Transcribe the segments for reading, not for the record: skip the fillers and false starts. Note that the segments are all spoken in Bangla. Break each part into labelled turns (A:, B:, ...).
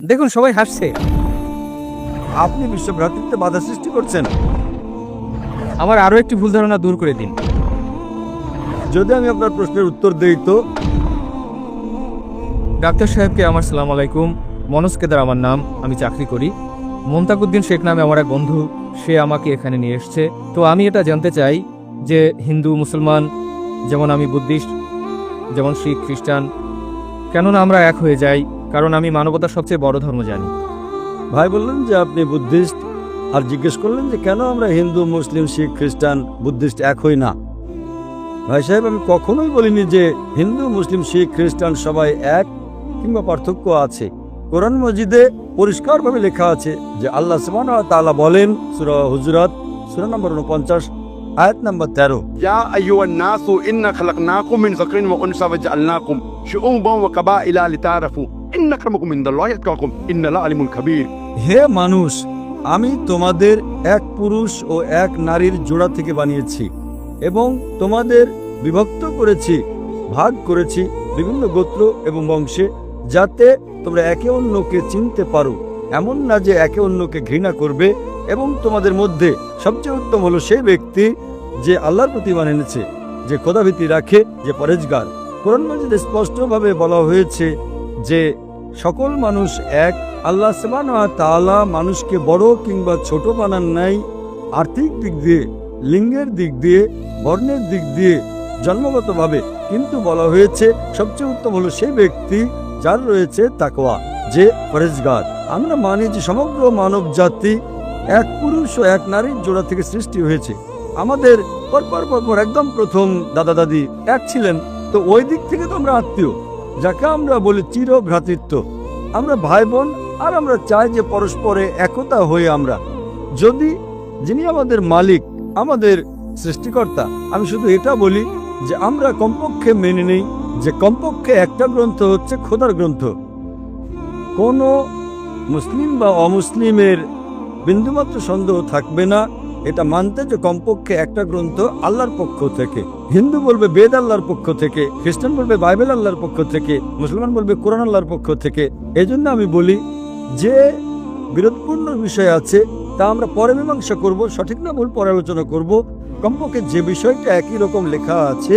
A: দেখুন সবাই হাসছে।
B: আপনি বিশ্ব ভ্রাতৃত্বে বাধা সৃষ্টি করছেন।
A: আমার আরও একটি ভুল ধারণা দূর করে দিন।
B: যদি আমি আপনার প্রশ্নের উত্তর দেই তো
A: ডাক্তার সাহেবকে আমার সালাম আলাইকুম। মনোজ কেদার আমার নাম, আমি চাকরি করি। মোন্তাকুদ্দিন শেখ নামে আমার এক বন্ধু, সে আমাকে এখানে নিয়ে এসছে। তো আমি এটা জানতে চাই যে হিন্দু মুসলমান, যেমন আমি বুদ্ধিস্ট, যেমন শিখ খ্রিস্টান, কেননা আমরা এক হয়ে যাই? কারণ আমি মানবতার সবচেয়ে বড় ধর্ম জানি।
B: ভাই বললেন যে আপনি বুদ্ধিস্ট, আর জিজ্ঞেস করলেন যে কেন আমরা হিন্দু মুসলিম শিখ খ্রিস্টান বুদ্ধিস্ট এক হই না। ভাই সাহেব, আমি কখনোই বলিনি যে হিন্দু মুসলিম শিখ খ্রিস্টান সবাই এক কিংবা পার্থক্য আছে। কোরআন মজিদে পরিষ্কারভাবে লেখা আছে যে আল্লাহ সুবহানাহু ওয়া তাআলা বলেন, সূরা হুজুরাত সূরা নম্বর 49 আয়াত নম্বর 13,
C: يا أيها الناس إنا خلقناكم من ذكر وأنثى وجعلناكم شعوبا وقبائل لتعارفوا إن أكرمكم عند الله أتقاكم إن الله عليم خبير।
B: হে মানুষ, আমি তোমাদের এক পুরুষ ও এক নারীর জোড়া থেকে বানিয়েছি এবং তোমাদের বিভক্ত করেছি, ভাগ করেছি বিভিন্ন গোত্র এবং বংশে, যাতে তোমরা একে অন্যকে চিনতে পারো। এমন না যে একে অন্যকে ঘৃণা করবে। এবং তোমাদের মধ্যে সবচেয়ে উত্তম হলো সেই ব্যক্তি যে আল্লাহর প্রতি ঈমান এনেছে, যে খোদাভীতি রাখে, যে পরেজগার। কোরআন মাজিদে স্পষ্টভাবে বলা হয়েছে যে সকল মানুষ এক। আল্লাহ সুবহানাহু ওয়া তাআলা মানুষকে বড় কিংবা ছোট বানান নাই আর্থিক দিক দিয়ে, লিঙ্গের দিক দিয়ে, বর্ণের দিক দিয়ে, জন্মগতভাবে। কিন্তু বলা হয়েছে সবচেয়ে উত্তম হলো সেই ব্যক্তি যার রয়েছে তাকওয়া, যে পরেজগার। আমরা মানি যে সমগ্র মানব জাতি এক পুরুষ ও এক নারীর জোড়া থেকে সৃষ্টি হয়েছে। আমাদের পরপর একদম প্রথম দাদা দাদি এক ছিলেন। তো ওই দিক থেকে তো আমরা আত্মীয়, যাকে আমরা বলি চির ভ্রাতৃত্ব। আমরা ভাই বোন, আর আমরা চাই যে পরস্পরে একতা হয়ে আমরা, যদি যিনি আমাদের মালিক, আমাদের সৃষ্টিকর্তা, আমি শুধু এটা বলি যে আমরা কমপক্ষে মেনে নেই যে কমপক্ষে একটা গ্রন্থ হচ্ছে খোদার গ্রন্থ। কোনো মুসলিম বা অমুসলিমের বিন্দুমাত্র সন্দেহ থাকবে না এটা মানতে যে কমপক্ষে একটা গ্রন্থ আল্লাহর পক্ষ থেকে। হিন্দু বলবে বেদ আল্লাহর পক্ষ থেকে, খ্রিস্টান বলবে বাইবেল আল্লাহর পক্ষ থেকে, মুসলমান বলবে কোরআন আল্লাহর পক্ষ থেকে। এই জন্য আমি বলি যে বিরোধপূর্ণ বিষয় আছে তা আমরা পরে মীমাংসা করব, সঠিক না ভুল পরে আলোচনা করব। কমপক্ষে যে বিষয়টা একই রকম লেখা আছে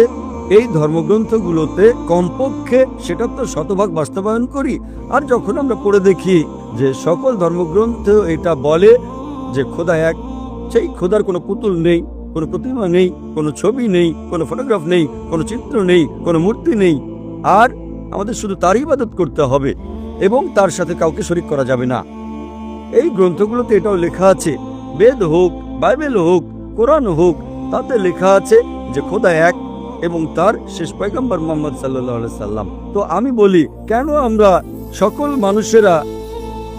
B: এই ধর্মগ্রন্থগুলোতে, কমপক্ষে সেটা তো শতভাগ বাস্তবায়ন করি। আর যখন আমরা পড়ে দেখি যে সকল ধর্মগ্রন্থ এটা বলে যে খোদা এক, সেই খোদার কোনো পুতুল নেই, কোনো প্রতিমা নেই, কোনো ছবি নেই, কোনো ফটোগ্রাফ নেই, কোনো চিত্র নেই, কোনো মূর্তি নেই, আর আমাদের শুধু তারই ইবাদত করতে হবে এবং তার সাথে কাউকে শরীক করা যাবে না। এই গ্রন্থগুলোতে এটাও লেখা আছে, বেদ হোক, বাইবেল হোক, কোরআন হোক, তাতে লেখা আছে যে খোদা এক এবং তার শেষ পয়গম্বর মুহাম্মদ সাল্লাল্লাহু আলাইহি সাল্লাম। তো আমি বলি, কেন আমরা সকল মানুষেরা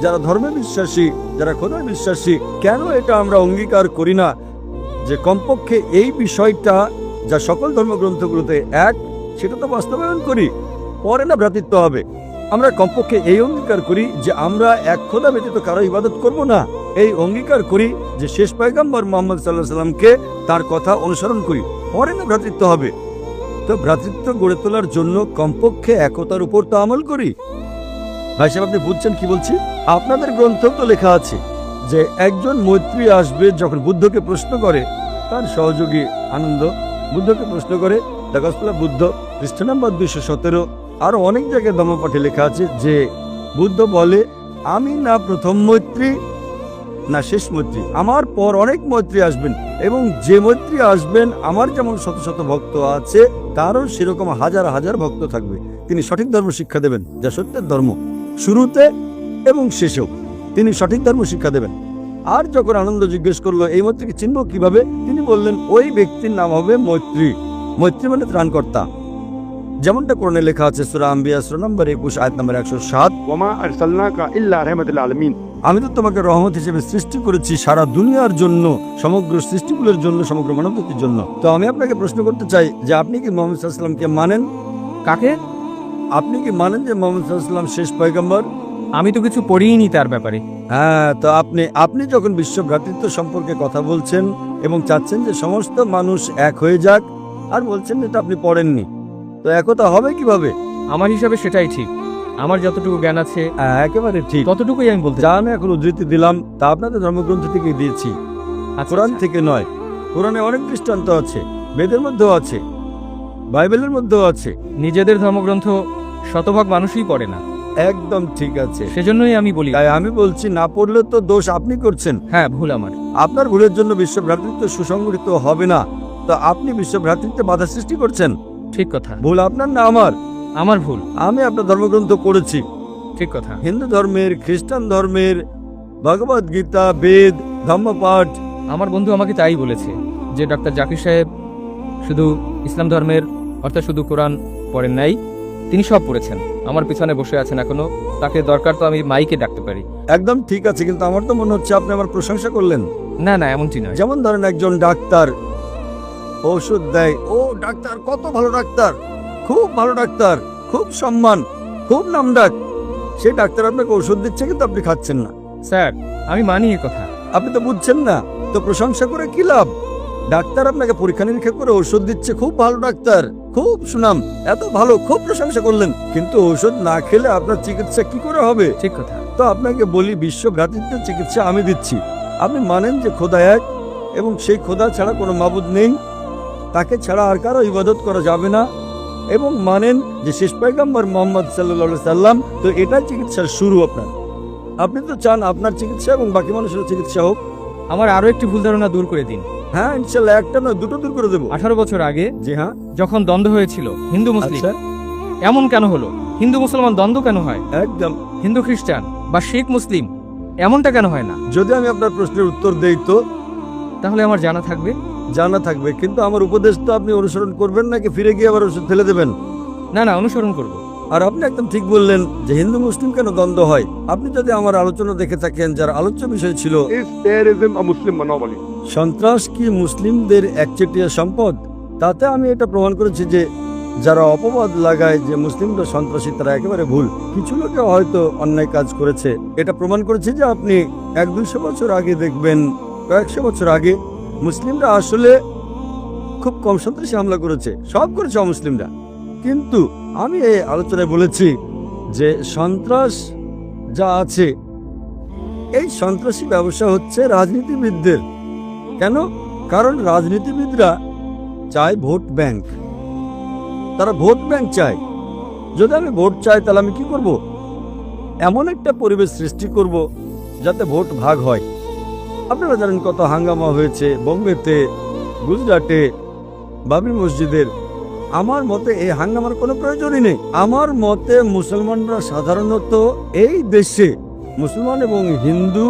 B: যারা ধর্মে বিশ্বাসী, যারা খোদায় বিশ্বাসী, কেন এটা আমরা অঙ্গীকার করি না যে কমপক্ষে এই বিষয়টা যা সকল ধর্মগ্রন্থগুলোতে এক, সেটা তো বাস্তবায়ন করি, পরে না ভ্রাতৃত্ব হবে। আমরা কমপক্ষে এই অঙ্গীকার করি যে আমরা এক খোদা ব্যতীত কারো ইবাদত করব না। এই অঙ্গীকার করি যে শেষ পয়গম্বর মুহাম্মদ সাল্লাল্লাহু আলাইহি সাল্লামকে, তার কথা অনুসরণ করি, পরে না ভ্রাতৃত্ব হবে। তো ভ্রাতৃত্ব গড়ে তোলার জন্য কমপক্ষে একতার উপর তো আমল করি। ভাই সাহেব, আপনি বুঝছেন কি বলছি? আপনাদের গ্রন্থ তো লেখা আছে যে একজন মৈত্রী আসবে, যখন বুদ্ধকে প্রশ্ন করে, তার সহযোগী আনন্দ বুদ্ধকে প্রশ্ন করে, দ্য গসপেল অফ বুদ্ধ পৃষ্ঠা নাম্বার 217, আরো অনেক জায়গায় ধর্মপাঠে লেখা আছে যে বুদ্ধ বলে, আমি না প্রথম মৈত্রী না শেষ মৈত্রী, আমার পর অনেক মৈত্রী আসবেন এবং যে মৈত্রী আসবেন আমার যেমন শত শত ভক্ত আছে তারও সেরকম হাজার হাজার ভক্ত থাকবে। তিনি সঠিক ধর্ম শিক্ষা দেবেন, যা সত্যের ধর্ম, শুরুতে এবং শেষেও তিনি সঠিক ধর্ম শিক্ষা দেবেন। আর যখন আনন্দ জিজ্ঞেস করলো এই মৈত্রীকে চিনব কিভাবে, তিনি বললেন ওই ব্যক্তির নাম হবে মৈত্রী। মৈত্রী মানে ত্রাণকর্তা, যেমনটা কোরআনে লেখা আছে সূরা আম্বিয়া সূরা নম্বর 21 আয়াত নম্বর 107,
C: ওয়ামা আরসালনাকা ইল্লা রাহমাতাল আলামিন।
B: আমি তো তোমাকে রহমত হিসেবে সৃষ্টি করেছি সারা দুনিয়ার জন্য, সমগ্র সৃষ্টিগুলোর জন্য, সমগ্র মানবজাতির জন্য। তো আমি আপনাকে প্রশ্ন করতে চাই যে আপনি কি মুহাম্মদ সাল্লাল্লাহু আলাইহি সাল্লামকে মানেন?
A: কাকে?
B: আপনি কি মানেন যে মুহাম্মদ সাল্লাল্লাহু আলাইহি সাল্লাম শেষ পয়গম্বর?
A: আমি তো কিছু পড়িনি তার ব্যাপারে।
B: হ্যাঁ, তো আপনি যখন বিশ্ব ভ্রাতৃত্ব সম্পর্কে কথা বলছেন এবং চাচ্ছেন যে সমস্ত মানুষ এক হয়ে যাক, আর বলছেন যেটা আপনি পড়েননি, তো একতা হবে কিভাবে?
A: আমার হিসাবে সেটাই ঠিক। আমার যতটুকু জ্ঞান আছে
B: একেবারে ঠিক।
A: ততটুকুই আমি বলতে
B: যা আমি এখন উদ্ধৃতি দিলাম তা আপনাদের ধর্মগ্রন্থ থেকে দিয়েছি,
A: আচ্ছা,
B: কোরআন
A: আচ্ছা।
B: থেকে নয়। কোরআনে অনেক দৃষ্টান্ত আছে, বেদের মধ্যেও আছে, বাইবেলের মধ্যেও আছে।
A: নিজেদের ধর্মগ্রন্থ শতভাগ মানুষই পড়ে না,
B: একদম ঠিক আছে।
A: সেজন্যই আমি বলি।
B: তাই আমি বলছি, না পড়লে তো দোষ আপনি করছেন।
A: হ্যাঁ, ভুল আমার।
B: আপনার ভুলের জন্য বিশ্ব ভ্রাতৃত্ব সুসংগঠিত হবে না, তো আপনি বিশ্ব ভ্রাতৃত্বে বাধা সৃষ্টি করছেন।
A: ঠিক কথা।
B: ভুল আপনার না আমার?
A: আমার ভুল।
B: আমি আপনার ধর্মগ্রন্থ পড়েছি,
A: ঠিক কথা।
B: হিন্দু ধর্মের, খ্রিস্টান ধর্মের, ভগবদ গীতা, বেদ, ধর্মপাঠ।
A: আমার বন্ধু আমাকে তাই বলেছে যে ডক্টর জাকির সাহেব শুধু ইসলাম ধর্মের অর্থাৎ শুধু কোরআন পড়েন নাই, তিনি সব পড়েছেন। আমার পিছনে বসে আছেন এখনো, তাকে দরকার তো আমি মাইকে ডাকতে পারি।
B: একদম ঠিক আছে, কিন্তু আমার তো মনে হচ্ছে আপনি আমার প্রশংসা করলেন।
A: না না, এমনটি নয়।
B: যেমন ধরেন একজন ডাক্তার ওষুধ দেয়, ও ডাক্তার কত ভালো ডাক্তার, খুব ভালো ডাক্তার, খুব সম্মান, খুব নামডাক। সেই ডাক্তার আপনাকে ওষুধ দিচ্ছে কিন্তু আপনি খাচ্ছেন না।
A: স্যার, আমি মানি এ কথা।
B: আপনি তো বুঝছেন না, তো প্রশংসা করে কি লাভ? ডাক্তার আপনাকে পরীক্ষা নিরীক্ষা করে ওষুধ দিচ্ছে, খুব ভালো ডাক্তার, খুব সুনাম, এত ভালো, খুব প্রশংসা করলেন, কিন্তু ওষুধ না খেলে আপনার চিকিৎসা কি করে হবে?
A: ঠিক কথা।
B: তো আপনাকে বলি, বিশ্ব ভ্রাতৃত্বের চিকিৎসা আমি দিচ্ছি। আপনি মানেন যে খোদা এক এবং সেই খোদা ছাড়া কোনো মাবুদ নেই, তাকে ছাড়া আর কারো ইবাদত করা যাবে না, এবং মানেন যে শেষ পয়গম্বর মুহাম্মদ সাল্লাল্লাহু সাল্লাম, তো এটাই চিকিৎসার শুরু আপনার। আপনি তো চান আপনার চিকিৎসা এবং বাকি মানুষের চিকিৎসা হোক।
A: আমার আরো একটি ভুল ধারণা দূর করে দিন।
B: হ্যাঁ, ইনশাল্লাহ, একটা নয় দুটো দূর করে দেবো।
A: 18 বছর আগে
B: জি হ্যাঁ।
A: যখন দ্বন্দ্ব হয়েছিল হিন্দু মুসলিম,
B: আচ্ছা,
A: এমন কেন হলো? হিন্দু মুসলমান দ্বন্দ্ব কেন হয়?
B: একদম।
A: হিন্দু খ্রিস্টান বা শেখ মুসলিম এমনটা কেন হয় না?
B: যদি আমি আপনার প্রশ্নের উত্তর দেই তো
A: তাহলে আমার জানা থাকবে।
B: জানা থাকবে, কিন্তু আমার উপদেশ তো আপনি অনুসরণ করবেন নাকি ফিরে গিয়ে আবার ওষুধ ফেলে দেবেন?
A: না না, অনুসরণ করব।
B: আর আপনি একদম ঠিক বললেন যে হিন্দু মুসলিম কেন দ্বন্দ্ব হয়। আপনি যদি আমার আলোচনা দেখে থাকেন, যার আলোচ্য বিষয় ছিল
C: Is terrorism a Muslim monopoly?
B: সন্ত্রাস কি মুসলিমদের একচেটিয়া সম্পদ, তাতে আমি এটা প্রমাণ করেছি যে যারা অপবাদ লাগায় যে মুসলিমরা সন্ত্রাসী, তারা একেবারে ভুল। কিছু লোকে হয়তো অন্যায় কাজ করেছে, এটা প্রমাণ করেছি যে আপনি 100-200 বছর আগে দেখবেন, কয়েকশো বছর আগে মুসলিমরা আসলে খুব কম সন্ত্রাসী হামলা করেছে, সব করেছে অমুসলিমরা। কিন্তু আমি এই আলোচনায় বলেছি যে সন্ত্রাস যা আছে, এই সন্ত্রাসী ব্যবসা হচ্ছে রাজনীতিবিদদের। কেন? কারণ রাজনীতিবিদরা চায় ভোট ব্যাংক, তারা ভোট ব্যাংক চায়। যদি আমি ভোট চাই, তাহলে আমি কি করব? এমন একটা পরিবেশ সৃষ্টি করব যাতে ভোট ভাগ হয়। আপনারা জানেন কত হাঙ্গামা হয়েছে বোম্বেতে, গুজরাটে, বাবরি মসজিদের। আমার মতে এই হাঙ্গামার কোনো প্রয়োজনই নেই। আমার মতে মুসলমানরা সাধারণত এই দেশে, মুসলমান এবং হিন্দু,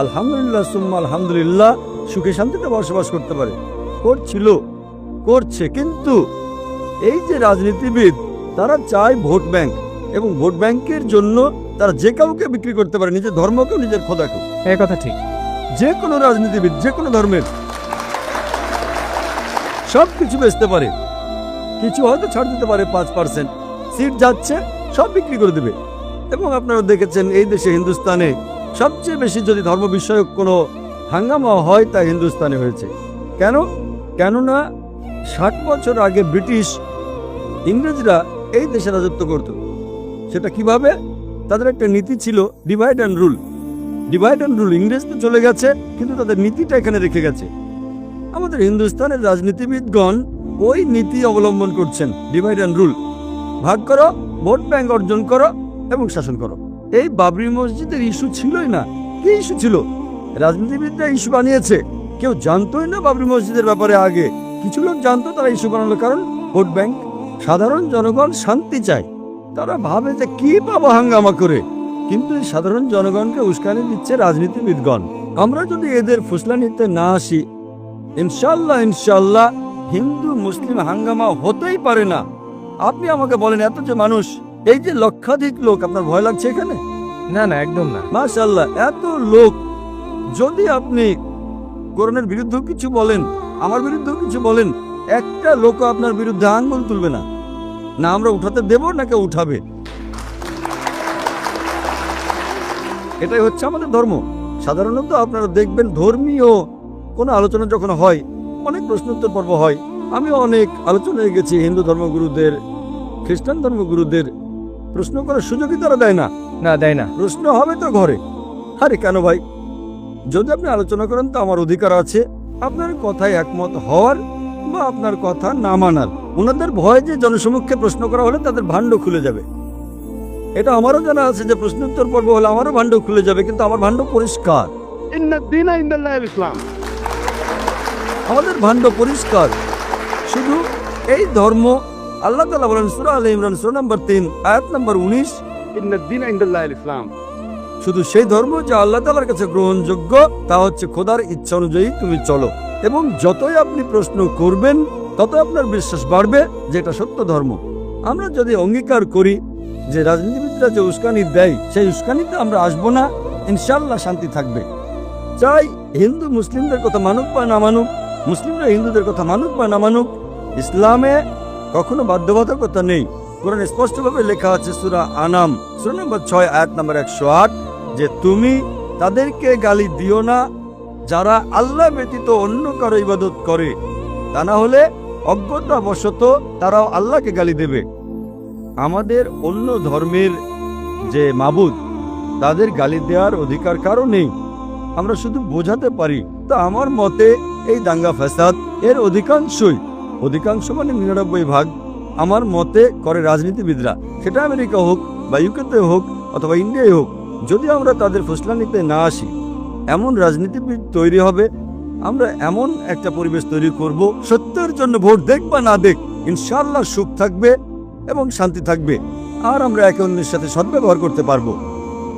B: আলহামদুলিল্লাহ সুম্মা আলহামদুলিল্লাহ, সুখে শান্তিতে বসবাস করতে পারে, করছিল, করছে। কিন্তু এই যে রাজনীতিবিদ, তারা চায় ভোট ব্যাংক, এবং ভোট ব্যাংকের জন্য তারা যে কাউকে বিক্রি করতে পারে, নিজের ধর্মকেও নিজের খোদাকেও।
A: এই কথা ঠিক।
B: যে কোনো রাজনীতিবিদ, যে কোনো ধর্মের, সব কিছু বেচতে পারে, কিছু হয়তো ছাড় দিতে পারে, 5% সিট যাচ্ছে, সব বিক্রি করে দেবে। এবং আপনারা দেখেছেন এই দেশে, হিন্দুস্তানে সবচেয়ে বেশি যদি ধর্ম বিষয়ক কোনো হাঙ্গামা হয়, তা হিন্দুস্তানে হয়েছে। কেন? কেননা 60 বছর আগে ব্রিটিশ, ইংরেজরা এই দেশে রাজত্ব করত। সেটা কিভাবে? তাদের একটা নীতি ছিল divide and rule. Divide and rule, ইংরেজ তো চলে গেছে, কিন্তু তাদের নীতিটা এখানে রেখে গেছে। আমাদের হিন্দুস্তানের রাজনীতিবিদগণ ওই নীতি অবলম্বন করছেন, ডিভাইড অ্যান্ড রুল, ভাগ করো, ভোট ব্যাংক অর্জন করো এবং শাসন করো। এই বাবরি মসজিদের ইস্যু ছিলই না। কি ইস্যু ছিল? রাজনীতিবিদরা ইস্যু বানিয়েছে। কেউ জানতোই না বাবরি মসজিদের ব্যাপারে আগে, কিছু লোক জানতো, তারা ইস্যু বানালো, কারণ ভোট ব্যাংক। সাধারণ জনগণ শান্তি চায়, তারা ভাবে যে কি পাবো হাঙ্গামা করে, কিন্তু এই সাধারণ জনগণকে উস্কানি দিচ্ছে রাজনীতিবিদগণ। আমরা যদি এদের ফুসলানিতে না আসি, ইনশাল্লাহ ইনশাল্লাহ হিন্দু মুসলিম হাঙ্গামা হতেই পারে না। আপনি আমাকে বলেন, এত যে মানুষ, এই যে লক্ষাধিক লোক, আপনার ভয় লাগছে এখানে?
A: না না, একদম না।
B: মাশাআল্লাহ, এত লোক, যদি আপনি কোরআনের বিরুদ্ধে কিছু বলেন, আমার বিরুদ্ধেও কিছু বলেন, একটা লোক আপনার বিরুদ্ধে আঙ্গুল তুলবে না। না আমরা উঠাতে দেব, না কেউ উঠাবে। এটাই হচ্ছে আমাদের ধর্ম। সাধারণত আপনারা দেখবেন ধর্মীয় কোনো আলোচনা যখন হয়, অনেক প্রশ্নোত্তর পর্ব হয়। আমি অনেক আলোচনায় গেছি হিন্দু ধর্মগুরুদের, খ্রিস্টান ধর্মগুরুদের, প্রশ্ন করার সুযোগই তারা দেয় না।
A: না, দেয় না।
B: প্রশ্ন হবে তো ঘরে। আরে কেন ভাই, যদি আপনি আলোচনা করেন তো আমার অধিকার আছে আপনার কথায় একমত হওয়ার বা আপনার কথা না মানার। ওনাদের ভয় যে জনসমক্ষে প্রশ্ন করা হলে তাদের ভাণ্ড খুলে যাবে। এটা আমারও জানা আছে যে প্রশ্নোত্তর পর্ব হলে আমারও ভাণ্ড খুলে যাবে, কিন্তু আমার ভাণ্ড পরিষ্কার।
C: إن الدين عند الله الإسلام.
B: আমাদের ভাণ্ড পরিষ্কার। শুধু এই ধর্ম, আল্লাহ তাআলা বলেন সূরা আলে ইমরান সূরা নম্বর 3 আয়াত নম্বর 19,
C: إن الدين عند الله الإسلام.
B: শুধু সেই ধর্ম যা আল্লাহ তাআলার কাছে গ্রহণযোগ্য, তা হচ্ছে খোদার ইচ্ছা অনুযায়ী তুমি চলো। এবং যতই আপনি প্রশ্ন করবেন তত আপনার বিশ্বাস বাড়বে যে এটা সত্য ধর্ম। আমরা যদি অঙ্গীকার করি যে রাজনীতিবিদরা যে উস্কানি দেয় সেই উস্কানিতে আমরা আসবো না, ইনশাআল্লাহ শান্তি থাকবে। চাই হিন্দু মুসলিমদের কথা মানুক বা না মানুক, মুসলিমরা হিন্দুদের কথা মানুক বা না মানুক, ইসলামে কখনো বাধ্যবাধকতা নেই। কোরআনে স্পষ্টভাবে লেখা আছে সূরা আনাম সূরা নম্বর 6 আয়াত নম্বর 108 যে তুমি তাদেরকে গালি দিও না যারা আল্লাহ ব্যতীত অন্য কারো ইবাদত করে, তা না হলে অজ্ঞতাবশত তারাও আল্লাহকে গালি দেবে। আমাদের অন্য ধর্মের যে মাবুদ তাদের গালি দেওয়ার অধিকার কারো নেই, আমরা শুধু বোঝাতে পারি। তা আমার মতে এই দাঙ্গা ফ্যাসাদ এর অধিকাংশ মানে 99% আমার মতে করে রাজনীতিবিদরা, সেটা আমেরিকা হোক বা ইউকেতে হোক অথবা ইন্ডিয়ায় হোক। যদি আমরা তাদের ফুসলানিতে না আসি, এমন রাজনীতিবিদ তৈরি হবে, আমরা এমন একটা পরিবেশ তৈরি করব, সত্যের জন্য ভোট দেখ বা না দেখ ইনশাআল্লাহ সুখ থাকবে এবং শান্তি থাকবে, আর আমরা একে অন্যের সাথে সদ্ব্যবহার করতে পারবো।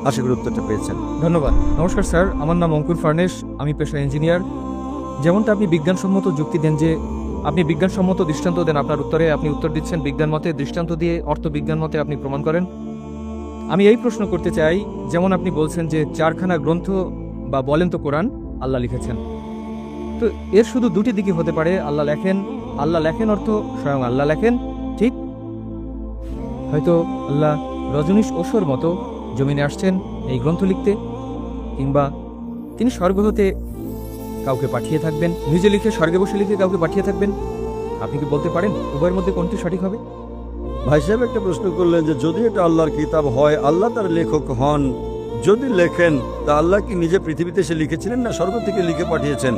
B: আশা করি উত্তরটা পেয়েছেন।
A: ধন্যবাদ। নমস্কার স্যার, আমার নাম অঙ্কুর ফার্নেস, আমি পেশা ইঞ্জিনিয়ার। যেমনটা আপনি বিজ্ঞানসম্মত যুক্তি দেন, যে আপনি বিজ্ঞানসম্মত দৃষ্টান্ত দেন আপনার উত্তরে, আপনি উত্তর দিচ্ছেন বিজ্ঞান মতে, দৃষ্টান্ত দিয়ে অর্থ বিজ্ঞান মতে আপনি প্রমাণ করেন। আমি এই প্রশ্ন করতে চাই, যেমন আপনি বলছেন যে 4খানা গ্রন্থ বা বলেন তো কোরআন আল্লাহ লিখেছেন, তো এর শুধু দুটি দিকই হতে পারে। আল্লাহ লেখেন অর্থ স্বয়ং আল্লাহ লেখেন, ঠিক? হয়তো আল্লাহ রজনীশ ওশোর মতো জমিনে আসছেন এই গ্রন্থ লিখতে, কিংবা তিনি স্বর্গ হতে কাউকে পাঠিয়ে থাকবেন, নিজে লিখে স্বর্গে বসে লিখে কাউকে পাঠিয়ে থাকবেন। আপনি কি বলতে পারেন উভয়ের মধ্যে কোনটি সঠিক হবে?
B: ভাই সাহেব একটা প্রশ্ন করলেন যে যদি এটা আল্লাহর কিতাব হয়, আল্লাহ তার লেখক হন, যদি লেখেন তা আল্লাহ কি নিজে পৃথিবীতে এসে লিখেছিলেন না স্বর্গ থেকে লিখে পাঠিয়েছেন?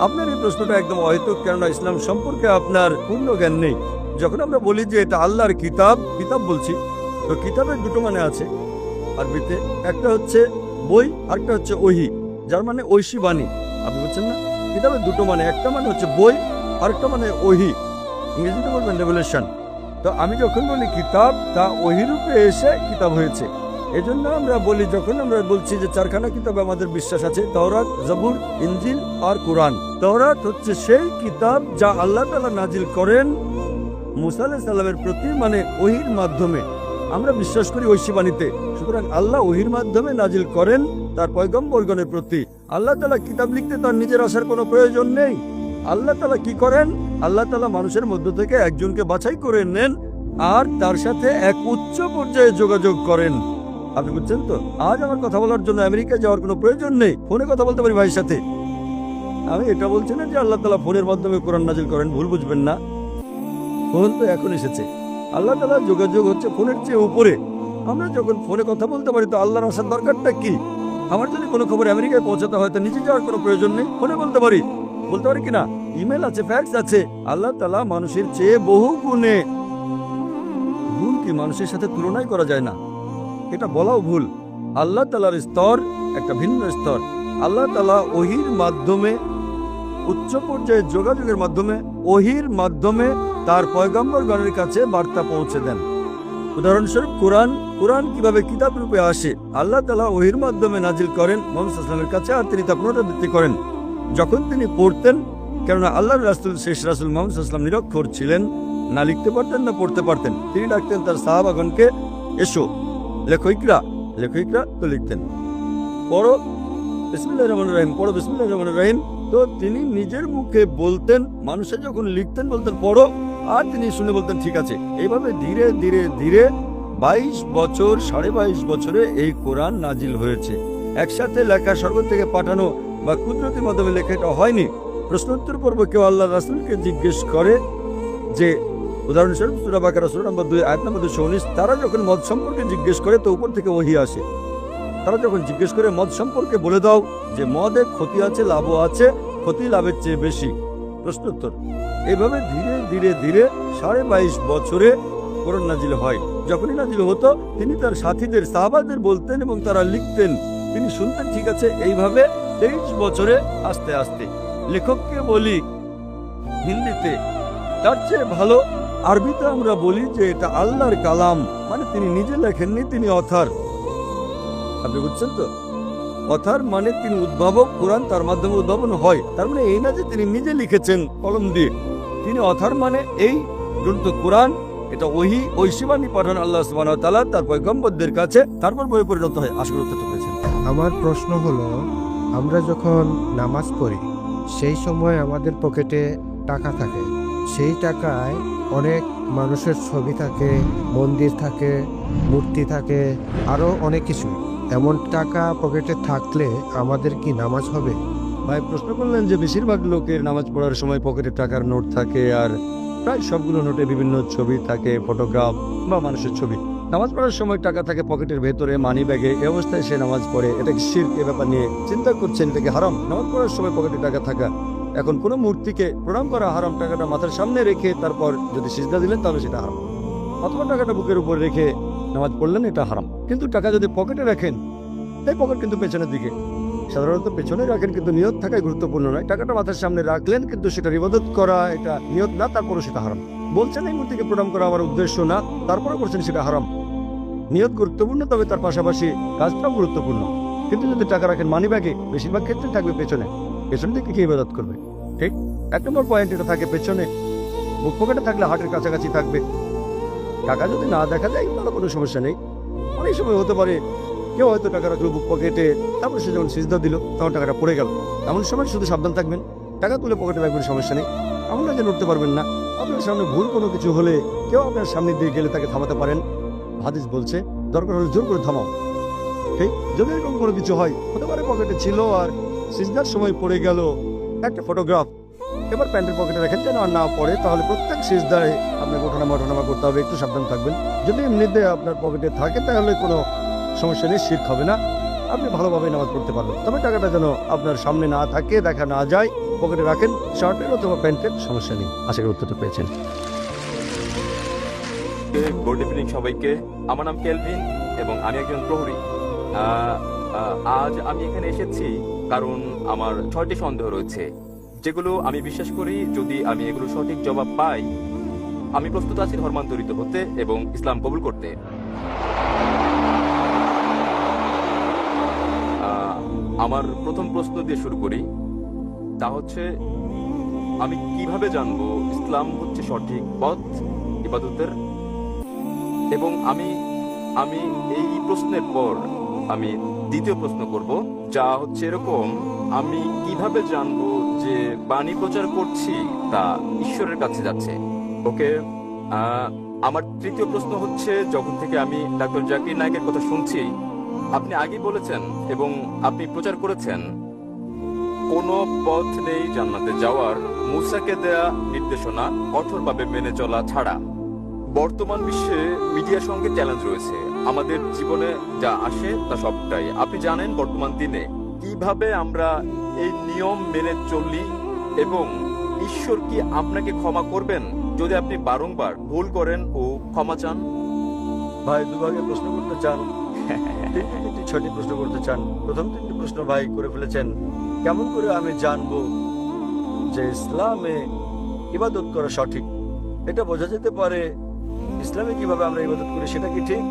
B: আপনার এই প্রশ্নটা একদম অহেতুক, কেননা ইসলাম সম্পর্কে আপনার পূর্ণ জ্ঞান নেই। যখন আমরা বলি যে এটা আল্লাহর কিতাব বলছি, তো কিতাবের দুটো মানে আছে আরবিতে, একটা হচ্ছে বই আর একটা হচ্ছে ওহি, যার মানে ঐশী বাণী। আপনি বলছেন না কিতাবের দুটো মানে, একটা মানে হচ্ছে বই আর একটা মানে ওহি, ইংরেজিতে বলবেন রেভেলেশন। তো আমি যখন বলি কিতাব, তা ওহি রূপে এসে কিতাব হয়েছে। এজন্য আমরা বলি, যখন আমরা বলছি যে 4খানা কিতাবে আমাদের বিশ্বাস আছে, তাওরাত, জবুর, ইনজিল আর কোরআন। তাওরাত হচ্ছে সেই কিতাব যা আল্লাহ তাআলা নাজিল করেন মুসা আলাইহিস সালামের প্রতি, মানে ওহির মাধ্যমে। আমরা বিশ্বাস করি ঐশী বাণীতে, সুতরাং আল্লাহ ওহির মাধ্যমে নাজিল করেন তার পয়গম্বরগণের প্রতি। আল্লাহ তাআলা কিতাব লিখতে তার নিজের আসার কোনো প্রয়োজন নেই। আল্লাহ তাআলা কি করেন? আল্লাহ তাআলা মানুষের মধ্য থেকে একজনকে বাছাই করে নেন আর তার সাথে এক উচ্চ পর্যায়ে যোগাযোগ করেন। আপনি বুঝছেন তো? আজ আমার কথা বলার জন্য আমেরিকা যাওয়ার কোনো প্রয়োজন নেই, ফোনে কথা বলতে পারি ভাইয়ের সাথে। আমি এটা বলছি না যে আল্লাহ তাআলা ফোনের মাধ্যমে কোরআন নাজিল করেন, ভুল বুঝবেন না। ফোন তো এখন এসেছে, আল্লাহ তাআলার যোগাযোগ হচ্ছে ফোনের চেয়ে উপরে। আমরা যখন ফোনে কথা বলতে পারি, তো আল্লাহর আসার দরকারটা কি? আমার যদি কোনো খবর আমেরিকায় পৌঁছাতে হয়, তো নিচে যাওয়ার কোনো প্রয়োজন নেই, ফোনে বলতে পারি কিনা? ইমেল আছে, ফ্যাক্স আছে। আল্লাহ তাআলা মানুষের চেয়ে বহু গুণে, গুণ কি মানুষের সাথে তুলনাই করা যায় না, এটা বলাও ভুল। আল্লাহ তাআলার স্তর একটা ভিন্ন স্তর। আল্লাহ তাআলা ওহির মাধ্যমে, উচ্চ পর্যায়ে যোগাযোগের মাধ্যমে, ওহির মাধ্যমে তার পয়গম্বরগণের কাছে বার্তা পৌঁছে দেন। উদাহরণস্বরূপ কোরআন কিভাবে কিতাব রূপে আসে? আল্লাহ তাআলা ওহির মাধ্যমে নাজিল করেন মুহাম্মদ সাল্লাল্লাহু আলাইহি ওয়াসাল্লামের কাছে, আর তিনি তা পুনরাবৃত্তি করেন যখন তিনি পড়তেন। কেননা আল্লাহর রাসূল, শেষ রাসূল মুহাম্মদ সাল্লাল্লাহু আলাইহি ওয়াসাল্লাম নিরক্ষর ছিলেন, না লিখতে পারতেন না পড়তে পারতেন। তিনি ডাকতেন তার সাহাবাগণকে, এসো লেখো ইকরা, তো লিখতেন। পড়ো বিসমিল্লাহির রহমানির রহিম, পড়ো বিসমিল্লাহির রহমানির রহিম। তো তিনি নিজের মুখে বলতেন, মানুষে যখন লিখতেন বলতেন পড়ো, আর তিনি শুনে বলতেন ঠিক আছে। এইভাবে ধীরে ধীরে ধীরে 22 বছর, 22.5 বছরে এই কোরআন নাজিল হয়েছে। একসাথে লেখা, স্বর্গ থেকে পাঠানো বা কুদরতের মাধ্যমে লেখা এটা হয়নি। প্রশ্নোত্তর পর্ব কেউ আল্লাহ রাসূলকে জিজ্ঞেস করে যে উদাহরণস্বরূপ সূরা বাকারা সূরা নম্বর 2 আয়াত নম্বর 219, তারা যখন মদ সম্পর্কে জিজ্ঞেস করে তো উপর থেকে ওহী আসে। তারা যখন জিজ্ঞেস করে মদ সম্পর্কে বলে দাও যে মদে ক্ষতি আছে লাভও আছে, ক্ষতি লাভের চেয়ে বেশি। প্রশ্নোত্তর। এইভাবে ধীরে ধীরে ধীরে 22.5 বছরে কোরআন নাজিল হয়। যখনই নাজিল হতো তিনি তার সাথীদের সাহাবাদের বলতেন এবং তারা লিখতেন, তিনি শুনতেন, ঠিক আছে। এইভাবে 23 বছরে আস্তে আস্তে লেখককে বলি হিন্দিতে, তার চেয়ে ভালো আরবিতে আমরা বলি যে এটা আল্লাহর কালাম, মানে তিনি নিজে লেখেননি, তিনি অথার। আপনি বুঝছেন তো? অথার মানে তিনি উদ্ভাবক, কোরআন তার মাধ্যমে উদ্ভাবন হয়। তার মানে এই না যে তিনি নিজে লিখেছেন কলম দিয়ে। তিনি অথার মানে এই গ্রন্থ কোরআন, এটা ওহী ঐশীবাণী পাঠান আল্লাহ সুবহানাহু ওয়া তাআলা তার পয়গম্বরদের কাছে, তারপর বই পরিণত হয়। আশা করি উত্তরটা পেয়েছেন।
D: আমার প্রশ্ন হলো, আমরা যখন নামাজ পড়ি সেই সময় আমাদের পকেটে টাকা থাকে, সেই টাকায় অনেক মানুষের ছবি থাকে, মন্দির থাকে, মূর্তি থাকে, আরও অনেক কিছু। এমন টাকা পকেটে থাকলে আমাদের কি নামাজ হবে?
B: ভাই প্রশ্ন করলেন যে বেশিরভাগ লোকের নামাজ পড়ার সময় পকেটে টাকার নোট থাকে, আর প্রায় সবগুলো নোটে বিভিন্ন ছবি থাকে, ফটোগ্রাফ বা মানুষের ছবি। নামাজ পড়ার সময় টাকা থাকে পকেটের ভেতরে, মানি ব্যাগে, এই অবস্থায় সে নামাজ পড়ে। এটা কি শিরক? এ ব্যাপার নিয়ে চিন্তা করছেন, এটা কি হারাম? নামাজ পড়ার সময় পকেটে টাকা থাকা, এখন কোনো মূর্তিকে প্রণাম করা হারাম, টাকাটা মাথার সামনে রেখে তারপর যদি সিজদা দিলেন তাহলে সেটা হারাম। অথবা টাকাটা বুকের উপর রেখে নামাজ পড়লেন, এটা হারাম। কিন্তু টাকা যদি পকেটে রাখেন, এই পকেট কিন্তু পেছনের দিকে, সাধারণত পেছনে রাখেন, কিন্তু নিয়ত থাকাই গুরুত্বপূর্ণ নয়। টাকাটা মাথার সামনে রাখলেন কিন্তু সেটা ইবাদত করা, এটা নিয়ত না, তারপরও সেটা হারাম। বলছেন এই মূর্তিকে প্রণাম করা আমার উদ্দেশ্য না, তারপরে করছেন, সেটা হারাম। নিয়ত গুরুত্বপূর্ণ, তবে তার পাশাপাশি কাজটাও গুরুত্বপূর্ণ। কিন্তু যদি টাকা রাখেন মানি ব্যাগে, বেশিরভাগ ক্ষেত্রে থাকবে পেছনে, পেছন দিকে কি ইবাদত করবে? ঠিক 1 নম্বর পয়েন্ট, এটা থাকে পেছনে। বুক পকেটে থাকলে হার্টের কাছাকাছি থাকবে। টাকা যদি না দেখা যায় তাহলে কোনো সমস্যা নেই। অনেক সময় হতে পারে কেউ হয়তো টাকা রাখলো বুক পকেটে, তারপর সে যখন সিজদা দিল তখন টাকাটা পড়ে গেল। এমন সময় শুধু সাবধান থাকবেন, টাকা তুলে পকেটে রাখবেন, সমস্যা নেই। এমন না যে নড়তে পারবেন না। আপনার সামনে ভুল কোনো কিছু হলে কেউ আপনার সামনে দিয়ে গেলে তাকে থামাতে পারেন। হাদিস বলছে দরকার হলে জোর করে থামাও। ঠিক, যদি এরকম কোনো কিছু হয়, হতে পারে পকেটে ছিল আর সিজদার সময় পড়ে গেল একটা ফটোগ্রাফ, এবার প্যান্টের পকেটে রাখেন যেন আর না পড়ে, তাহলে প্রত্যেক সিজদায় আপনাকে ওঠানামা করতে হবে, একটু সাবধান থাকবেন। যদি এমনিতে আপনার পকেটে থাকে তাহলে কোনো সমস্যা নেই, শিরক হবে না, আপনি ভালোভাবে নামাজ পড়তে পারবেন। তবে টাকাটা যেন আপনার সামনে না থাকে, দেখা না যায়, পকেটে রাখেন, শার্টের অথবা প্যান্টের, সমস্যা নেই। আশা করি উত্তরটা পেয়েছেন।
E: গুড ইভিনিং সবাইকে। আমার নাম কেলভিন এবং আমি একজন প্রহরী। আজ আমি এখানে এসেছি কারণ আমার 6টি সন্দেহ রয়েছে, যেগুলো আমি বিশ্বাস করি যদি আমি এগুলো সঠিক জবাব পাই, আমি প্রস্তুত আছি ধর্মান্তরিত হতে এবং ইসলাম কবুল করতে। আমার প্রথম প্রশ্ন দিয়ে শুরু করি, তা হচ্ছে আমি কিভাবে জানবো ইসলাম হচ্ছে সঠিক পথ ইবাদতের? এবং আমি এই প্রশ্নের পর আমি দ্বিতীয় প্রশ্ন করব, যা হচ্ছে এরকম, আমি কিভাবে জানবো যে বাণী প্রচার করছি তা ঈশ্বরের কাছে যাচ্ছে? ওকে, আমার তৃতীয় প্রশ্ন হচ্ছে, যখন থেকে আমি ডাক্তার জাকির নায়েকের কথা শুনছি, আপনি আগেই বলেছেন এবং আপনি প্রচার করেছেন কোনো পথ নেই জান্নাতে যাওয়ার মুসাকে দেয়া নির্দেশনা কঠোরভাবে মেনে চলা ছাড়া। বর্তমান বিশ্বে মিডিয়ার সঙ্গে চ্যালেঞ্জ রয়েছে, আমাদের জীবনে যা আসে তা সবটাই আপনি জানেন। বর্তমান দিনে কিভাবে আমরা এই নিয়ম মেনে চলি এবং ঈশ্বর কি আপনাকে ক্ষমা করবেন যদি আপনি বারংবার ভুল করেন ও ক্ষমা চান?
B: ভাই দুভাগে প্রশ্ন করতে চান, 6টি প্রশ্ন করতে চান। প্রথম 3টি প্রশ্ন ভাই করে ফেলেছেন। কেমন করে আমি জানবো যে ইসলামে ইবাদত করা সঠিক? এটা বোঝা যেতে পারে ইসলামে কিভাবে আমরা ইবাদত করি সেটা কি ঠিক,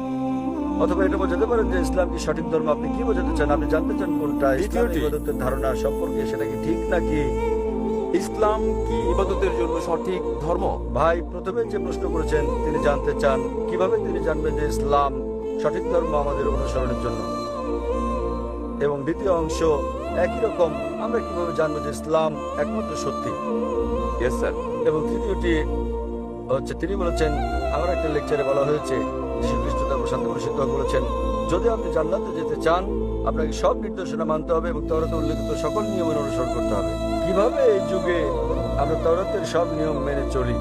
B: অথবা এটা বোঝাতে পারেন যে ইসলাম কি সঠিক ধর্ম। আপনি কি বোঝাতে চান? আপনি জানতে চান কোনটা ইসলামে ইবাদতের ধারণা সম্পর্কে, সেটা কি ঠিক নাকি?
E: ইসলাম কি ইবাদতের জন্য সঠিক ধর্ম?
B: ভাই প্রথমে যে প্রশ্ন করেছেন তিনি জানতে চান কিভাবে তিনি জানবেন যে ইসলাম সঠিক ধর্ম আমাদের অনুসরণের জন্য, এবং দ্বিতীয় অংশ একই রকম, আমরা কিভাবে জানবো যে ইসলাম একমাত্র সত্যি।
E: Yes sir.
B: এবং তৃতীয়টি হচ্ছে, তিনি বলেছেন, আমার একটা লেকচারে বলা হয়েছে, যীশু খ্রিস্ট তার প্রশান্ত পরিষদ বলেছেন, যদি আপনি জান্নাতে যেতে চান আপনাকে সব নির্দেশনা মানতে হবে এবং তাওরাতে উল্লেখিত সকল নিয়মের অনুসরণ করতে হবে। কিভাবে এই যুগে আমরা তাওরাতের সব নিয়ম মেনে চলি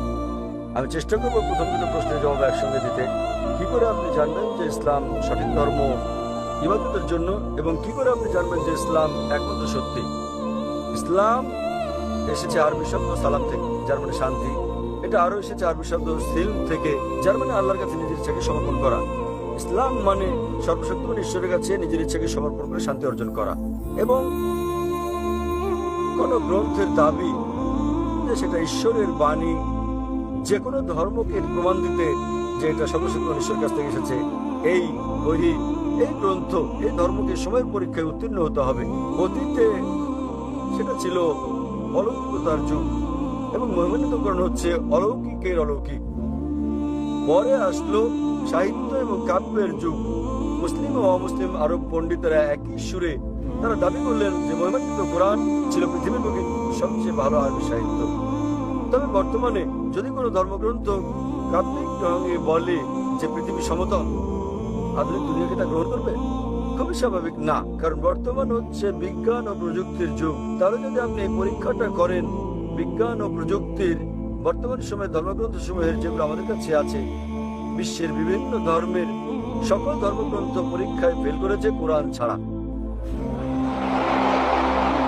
B: আমি চেষ্টা করবো প্রথম দুটো প্রশ্নের জবাব একসঙ্গে দিতে। কি করে আপনি জানবেন যে ইসলাম সঠিক ধর্ম ইবাদতের জন্য, এবং কি করে আপনি জানবেন যে ইসলাম একমাত্র সত্যি? ইসলাম এসেছে আরবি শব্দ সালাম থেকে, যার মানে শান্তি। এটা আরো এসেছে আরবি শব্দ সিলম থেকে, যার মানে আল্লাহর কাছে নিজের ইচ্ছাকে সমর্পণ করা। ইসলাম মানে সর্বশক্তিমান ঈশ্বরের কাছে নিজের ইচ্ছাকে সমর্পণ করে শান্তি অর্জন করা। এবং কোন গ্রন্থের দাবি যে সেটা ঈশ্বরের বাণী, যে কোনো ধর্মকে প্রমাণ দিতে যে এটা সর্বশক্তিমান ঈশ্বরের কাছ থেকে এসেছে, এই বই, এই গ্রন্থ, এই ধর্মকে সময়ের পরীক্ষায় উত্তীর্ণ হতে হবে। অতীতে সেটা ছিল অলৌকিকতার যুগ, এবং মহিমান্বিতকরণ হচ্ছে অলৌকিকের অলৌকিক। পরে আসলো সাহিত্য এবং কাব্যের যুগ। মুসলিম ও অমুসলিম আরব পণ্ডিতেরা একই সুরে তারা দাবি করলেন যে মহিমান্বিত কোরআন ছিল পৃথিবীর বুকে সবচেয়ে ভালো আরবি সাহিত্য। তবে বর্তমানে যদি কোনো ধর্মগ্রন্থ কাব্যিক ঢঙে বলে যে পৃথিবী সমতল, আধুনিক দুনিয়াকে তা গ্রহণ করবে? খুবই স্বাভাবিক না, কারণ বর্তমান হচ্ছে বিজ্ঞান ও প্রযুক্তির যুগ। তাহলে যদি আপনি এই পরীক্ষাটা করেন বিজ্ঞান ও প্রযুক্তির, বর্তমান সময়ে ধর্মগ্রন্থ সমূহের যেগুলো আমাদের কাছে আছে, বিশ্বের বিভিন্ন ধর্মের সকল ধর্মগ্রন্থ পরীক্ষায় ফেল করেছে কোরআন ছাড়া।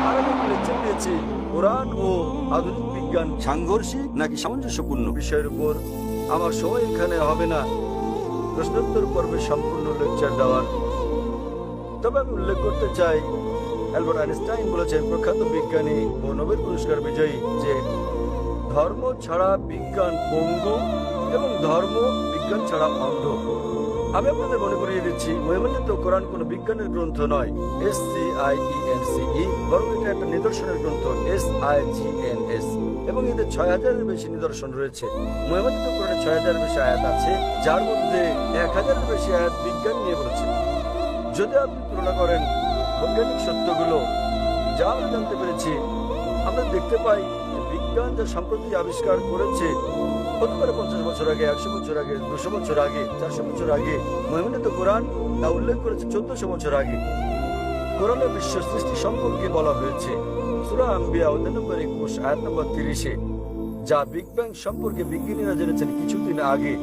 B: আর আমি লেকচার দিয়েছি কোরআন ও আধুনিক বিজ্ঞান সাংঘর্ষিক নাকি সামঞ্জস্যপূর্ণ বিষয়ের উপর। আমার সময় এখানে হবে না প্রশ্নোত্তর পর্বে সম্পূর্ণ লেকচার দেওয়ার। তবে আমি উল্লেখ করতে চাই, অ্যালবার্ট আইনস্টাইন বলেছেন, প্রখ্যাত বিজ্ঞানী ও নোবেল পুরস্কার বিজয়ী, যে ধর্ম ছাড়া বিজ্ঞান পঙ্গু এবং ধর্ম বিজ্ঞান ছাড়া অন্ধ। আমি আপনাদের মনে করিয়ে দিচ্ছি, মহিমান্বিত কোরআন কোনো বিজ্ঞানের গ্রন্থ নয়, SCIENCE, বরং এটা একটা নিদর্শনের গ্রন্থ, SIGNS, এবং এতে 6000-এর বেশি নিদর্শন রয়েছে। মহিমান্বিত কোরআনে 6000-এর বেশি আয়াত আছে, যার মধ্যে 1000-এর বেশি আয়াত বিজ্ঞান নিয়ে বলেছে। যদি আপনি তুলনা করেন বৈজ্ঞানিক সত্যগুলো যা আমরা জানতে পেরেছি, আমরা দেখতে পাই যে বিজ্ঞান যা সম্প্রতি আবিষ্কার করেছে, হতে পারে 50 বছর আগে, 100 বছর আগে, 200 বছর আগে, 400 বছর আগে, মহিমান্বিত কোরআন তা উল্লেখ করেছে 1400 বছর আগে। কোরআনে বিশ্ব সৃষ্টি সম্পর্কে বলা হয়েছে সূরা আম্বিয়া 21 আয়াত নম্বর 30, যা বিগ ব্যাং সম্পর্কে বিজ্ঞানীরা জেনেছেন কিছুদিন আগে।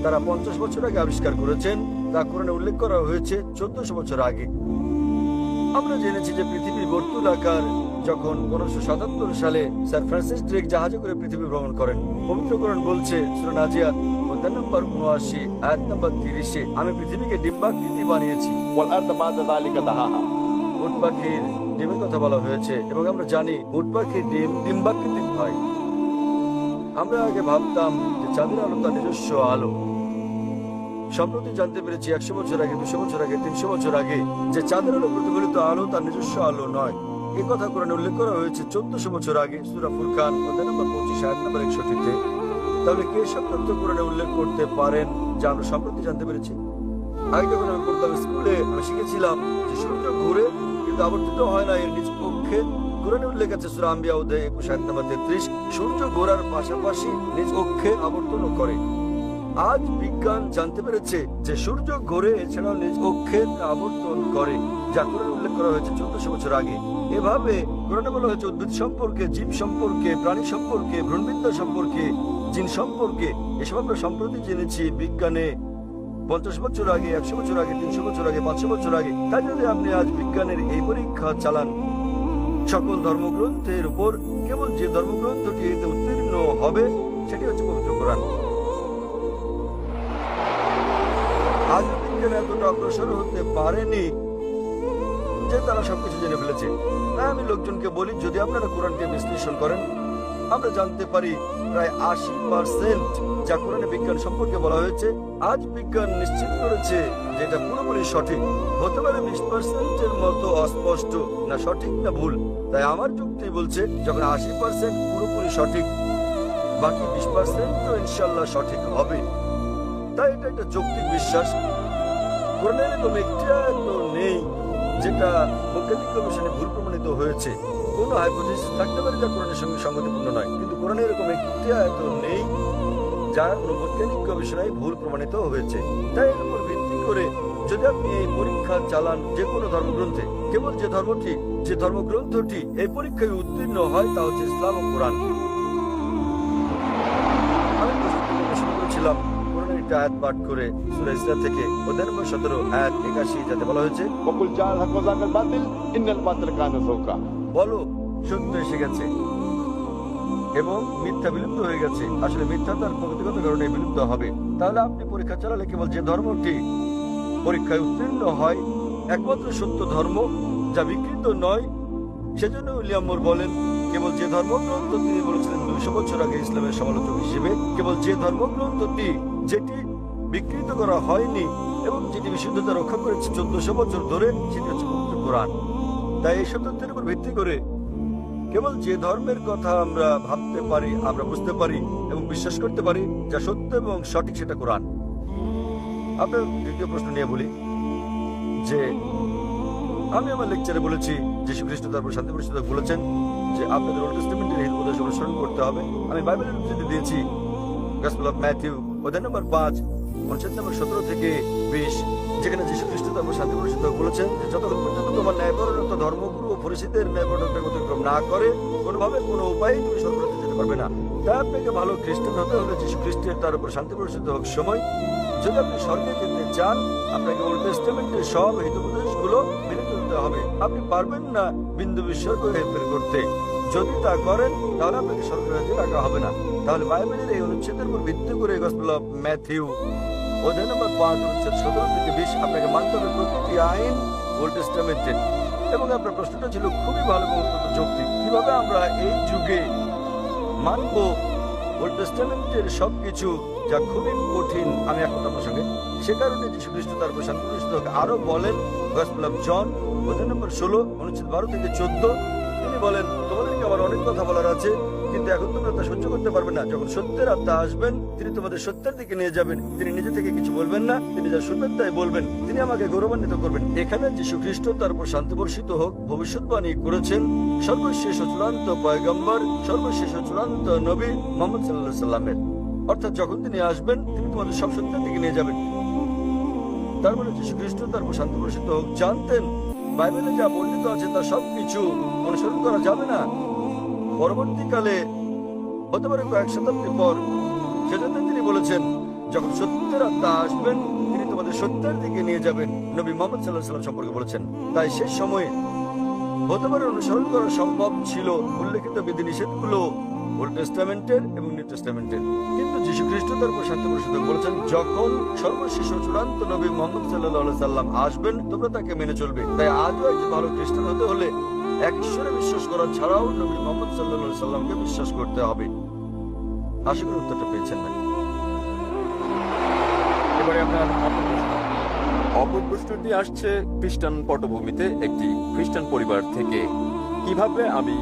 B: তারা 50 বছর আগে আবিষ্কার করেছেন, তা কোরআনে উল্লেখ করা হয়েছে 1400 বছর আগে। আমরা জেনেছি যে পৃথিবীর বর্তুলাকার, যখন 1577 সালে স্যার ফ্রান্সিস ড্রেক জাহাজে করে পৃথিবী ভ্রমণ করেন। পবিত্র কোরআন বলছে সূরা নাজিয়াত অধ্যায় নম্বর 79 আয়াত নম্বর 30, আমি পৃথিবীকে ডিম্বাকৃতি বানিয়েছি।
C: والأرض بعد ذلك دحاها।
B: উট পাখির ডিমের কথা বলা হয়েছে, এবং আমরা জানি উট পাখির ডিম ডিম্বাকৃতিক হয়। আমরা আগে ভাবতাম যে চাঁদের আলো তার নিজস্ব আলো। সম্প্রতি জানতে পেরেছি 100 বছর আগে, 200 বছর আগে, 300 বছর আগে, যে চাঁদের আলো প্রতিফলিত আলো তার নিজস্ব আলো নয়। এই কথা কোরআনে উল্লেখ করা হয়েছে 1400 বছর আগে সূরা ফুরকান অধ্যায় নম্বর 25 আয়াত নম্বর 61-তে। তাহলে কে সব তথ্য কোরআনে উল্লেখ করতে পারেন যা আমরা সম্প্রতি জানতে পেরেছি? আগে যখন আমি পড়তাম স্কুলে, আমি শিখেছিলাম যে সূর্য ঘুরে কিন্তু আবর্তিত হয় না এর নিজ কক্ষে। কোরআনে উল্লেখ আছে সূরা আম্বিয়া অধ্যায় 21 আয়াত নম্বর 33, সূর্য ঘোরার পাশাপাশি নিজ কক্ষে আবর্তনও করে। আজ বিজ্ঞান জানতে পেরেছে যে সূর্য ঘোরে, এছাড়াও নিজ কক্ষে আবর্তন করে, যা কোরআনে উল্লেখ করা হয়েছে 1400 বছর আগে। এভাবে কোরআনে বলা হয়েছে উদ্ভিদ সম্পর্কে, জীব সম্পর্কে, প্রাণী সম্পর্কে, ভ্রূণবিদ্যা সম্পর্কে, জিন সম্পর্কে। এসব আমরা সম্প্রতি জেনেছি বিজ্ঞানে 50 বছর আগে, 100 বছর আগে, 300 বছর আগে, 500 বছর আগে। তাই যদি আপনি আজ বিজ্ঞানের এই পরীক্ষা চালান সকল ধর্মগ্রন্থের উপর, কেবল যে ধর্মগ্রন্থটি এতে উত্তীর্ণ হবে সেটি হচ্ছে পবিত্র কোরআন। আজ বিজ্ঞান এতটা অগ্রসর হতে পারেনি যে তারা সবকিছু জেনে ফেলেছে। তাই আমি লোকজনকে বলি, যদি আপনারা কোরআনকে বিশ্লেষণ করেন, আমরা জানতে পারি প্রায় 80% যা কোরআনে বিজ্ঞান সম্পর্কে বলা হয়েছে, আজ বিজ্ঞান নিশ্চিত করেছে যে এটা পুরোপুরি সঠিক। হতে পারে 20%-এর মতো অস্পষ্ট, না সঠিক না ভুল। তাই আমার যুক্তি বলছে, যখন 80% পুরোপুরি সঠিক, বাকি 20% তো ইনশাল্লাহ সঠিক হবে। তাই এটা একটা যৌক্তিক বিশ্বাস। কোরআনে এরকম একটি আয়াত নেই যেটা বৈজ্ঞানিক গবেষণায় ভুল প্রমাণিত হয়েছে। কোনো হাইপোথিসিস থাকতে পারে যা কোরআনের সঙ্গে সংগতিপূর্ণ নয়, কিন্তু কোরআনে এরকম একটি আয়াত নেই যা কোনো বৈজ্ঞানিক গবেষণায় ভুল প্রমাণিত হয়েছে। তাই এর উপর ভিত্তি করে যদি আপনি এই পরীক্ষা চালান যে কোনো ধর্মগ্রন্থে, কেবল যে ধর্মগ্রন্থটি এই পরীক্ষায় উত্তীর্ণ হয় তা হচ্ছে ইসলাম ও কোরআন। আমি বলেছিলাম কোরআনের একটা আয়াত পাঠ করে সূরা ইসরা থেকে অধ্যায় নম্বর 17 আয়াত 81 যাতে বলা হয়েছে,
C: وقل جاء الحق وزهق الباطل إن الباطل كان زهوقا।
B: বলো সত্য এসে গেছে এবং মিথ্যা বিলুপ্ত হয়ে গেছে। আসলে মিথ্যা তার প্রকৃতিগত কারণে বিলুপ্ত হবে। তাহলে আপনি পরীক্ষা চালালে কেবল যে ধর্মটি পরীক্ষায় উত্তীর্ণ হয় একমাত্র সত্য ধর্ম যা বিকৃত নয়, সেজন্য উইলিয়াম মুর বলেন কেবল যে ধর্মগ্রন্থ তিনি বলেছিলেন 200 বছর আগে ইসলামের সমালোচক হিসেবে, কেবল যে ধর্মগ্রন্থটি যেটি বিকৃত করা হয়নি এবং যেটি বিশুদ্ধতা রক্ষা করেছে 1400 বছর ধরে, সেটি হচ্ছে পবিত্র কোরআন। তাই এইসব তথ্যের উপর ভিত্তি করে কেবল যে ধর্মের কথা আমরা ভাবতে পারি, আমরা বুঝতে পারি এবং বিশ্বাস করতে পারি যা সত্য এবং সঠিক, সেটা কোরআন। আপনার দ্বিতীয় প্রশ্ন নিয়ে বলি যে আমি আমার লেকচারে বলেছি যীশু খ্রিস্ট তারপর শান্তি পরিষদ বলেছেন যে আপনাদের ওল্ড টেস্টামেন্টের এই উপদেশ অনুসরণ করতে হবে। আমি বাইবেলের উদ্ধৃতি দিয়েছি গসপেল অফ ম্যাথিউ অধ্যায় নম্বর 5 অনুচ্ছেদ নম্বর 17 থেকে 20, যেখানে যীশু খ্রিস্ট তারপর শান্তি পরিষদ বলেছেন যে যতক্ষণ পর্যন্ত তোমার ন্যায়পরায়ণতা ধর্মগুরু ও ফরিসীদের ন্যায়পরায়ণতাকে অতিক্রম না করে কোনোভাবে কোনো উপায়ে তুমি স্বর্গরাজ্যে যেতে পারবে না। তাই আপনাকে ভালো খ্রিস্টান হতে হলে যীশু খ্রিস্টের তার উপর শান্তি পরিষদ হোক সময়, যদি আপনি স্বর্গে যেতে চান আপনাকে ওল্ড টেস্টামেন্টের সব হিতোপদেশগুলো মেনে চলতে হবে। আপনি পারবেন না বিন্দু বিসর্গ হেরফের করতে। যদি তা করেন তাহলে আপনাকে স্বর্গরাজ্যে রাখা হবে না। তাহলে বাইবেলের এই অনুচ্ছেদের উপর ভিত্তি করে গসপেল অফ ম্যাথিউ অধ্যায় নম্বর 5 অনুচ্ছেদ 17 থেকে 20 আপনাকে মানতে হবে প্রতিটি আইন ওল্ড টেস্টামেন্টের। এবং আপনার প্রশ্নটা ছিল খুবই ভালো এবং অত্যন্ত যৌক্তিক, কিভাবে আমরা এই যুগে মানব ওল্ড টেস্টামেন্টের সবকিছু যা খুবই কঠিন। আমি এখন আপনার সঙ্গে সে কারণে যীশু খ্রিস্ট তার উপর শান্তি পরিষদ আরো বলেন গসপেল অফ জন অধ্যায় নম্বর 16 অনুচ্ছেদ 12 থেকে 14, তিনি বলেন তোমাদেরকে আমার অনেক কথা বলার আছে কিন্তু এখন তোমরা তা সহ্য করতে পারবে না। যখন সত্যের আত্মা আসবেন তিনি তোমাদের সত্যের দিকে নিয়ে যাবেন। তিনি নিজে থেকে কিছু বলবেন না, তিনি যা শুনবেন তাই বলবেন। তিনি আমাকে গৌরবান্বিত করবেন। এখানে যীশু খ্রিস্ট তার উপর শান্তি বর্ষিত হোক ভবিষ্যৎবাণী করেছেন সর্বশেষ ও চূড়ান্ত পয়গম্বর, সর্বশেষ ও চূড়ান্ত নবী মুহাম্মদ সাল্লাল্লাহু আলাইহি সাল্লামের। অর্থাৎ যখন তিনি আসবেন তিনি তোমাদের সব সত্যের দিকে নিয়ে যাবেন। তার মানে যীশু খ্রিস্ট তার উপর শান্তি বর্ষিত হোক জানতেন বাইবেলে যা বর্ণিত আছে তা সবকিছু অনুসরণ করা যাবে না। পরবর্তীকালে হতে পারে কয়েক শতাব্দী পর, সেজন্য তিনি বলেছেন যখন সত্যের আত্মা আসবেন তিনি তোমাদের সত্যের দিকে নিয়ে যাবেন। নবী মুহাম্মদ সাল্লাল্লাহু আলাইহি সাল্লাম সম্পর্কে বলেছেন। তাই শেষ সময়ে হতে পারে অনুসরণ করা সম্ভব ছিল উল্লেখিত বিধিনিষেধগুলো ওল্ড টেস্টামেন্টের এবং নিউ টেস্টামেন্টের, কিন্তু যীশু খ্রিস্ট তার উপর শান্তি বর্ষিত হোক বলেছেন যখন সর্বশেষ ও চূড়ান্ত নবী মুহাম্মদ সাল্লাল্লাহু আলাইহি সাল্লাম আসবেন তোমরা তাকে মেনে চলবে। তাই আজও একজন ভালো খ্রিস্টান হতে হলে এক ঈশ্বরে বিশ্বাস করা ছাড়াও নবী মুহাম্মদ সাল্লাল্লাহু আলাইহি সাল্লামকে বিশ্বাস করতে হবে। আশা করি উত্তরটা পেয়েছেন না।
A: এবারে আপনার
E: অপর প্রশ্নটি আসছে খ্রিস্টান পটভূমিতে একটি খ্রিস্টান পরিবার থেকে। কিভাবে আমি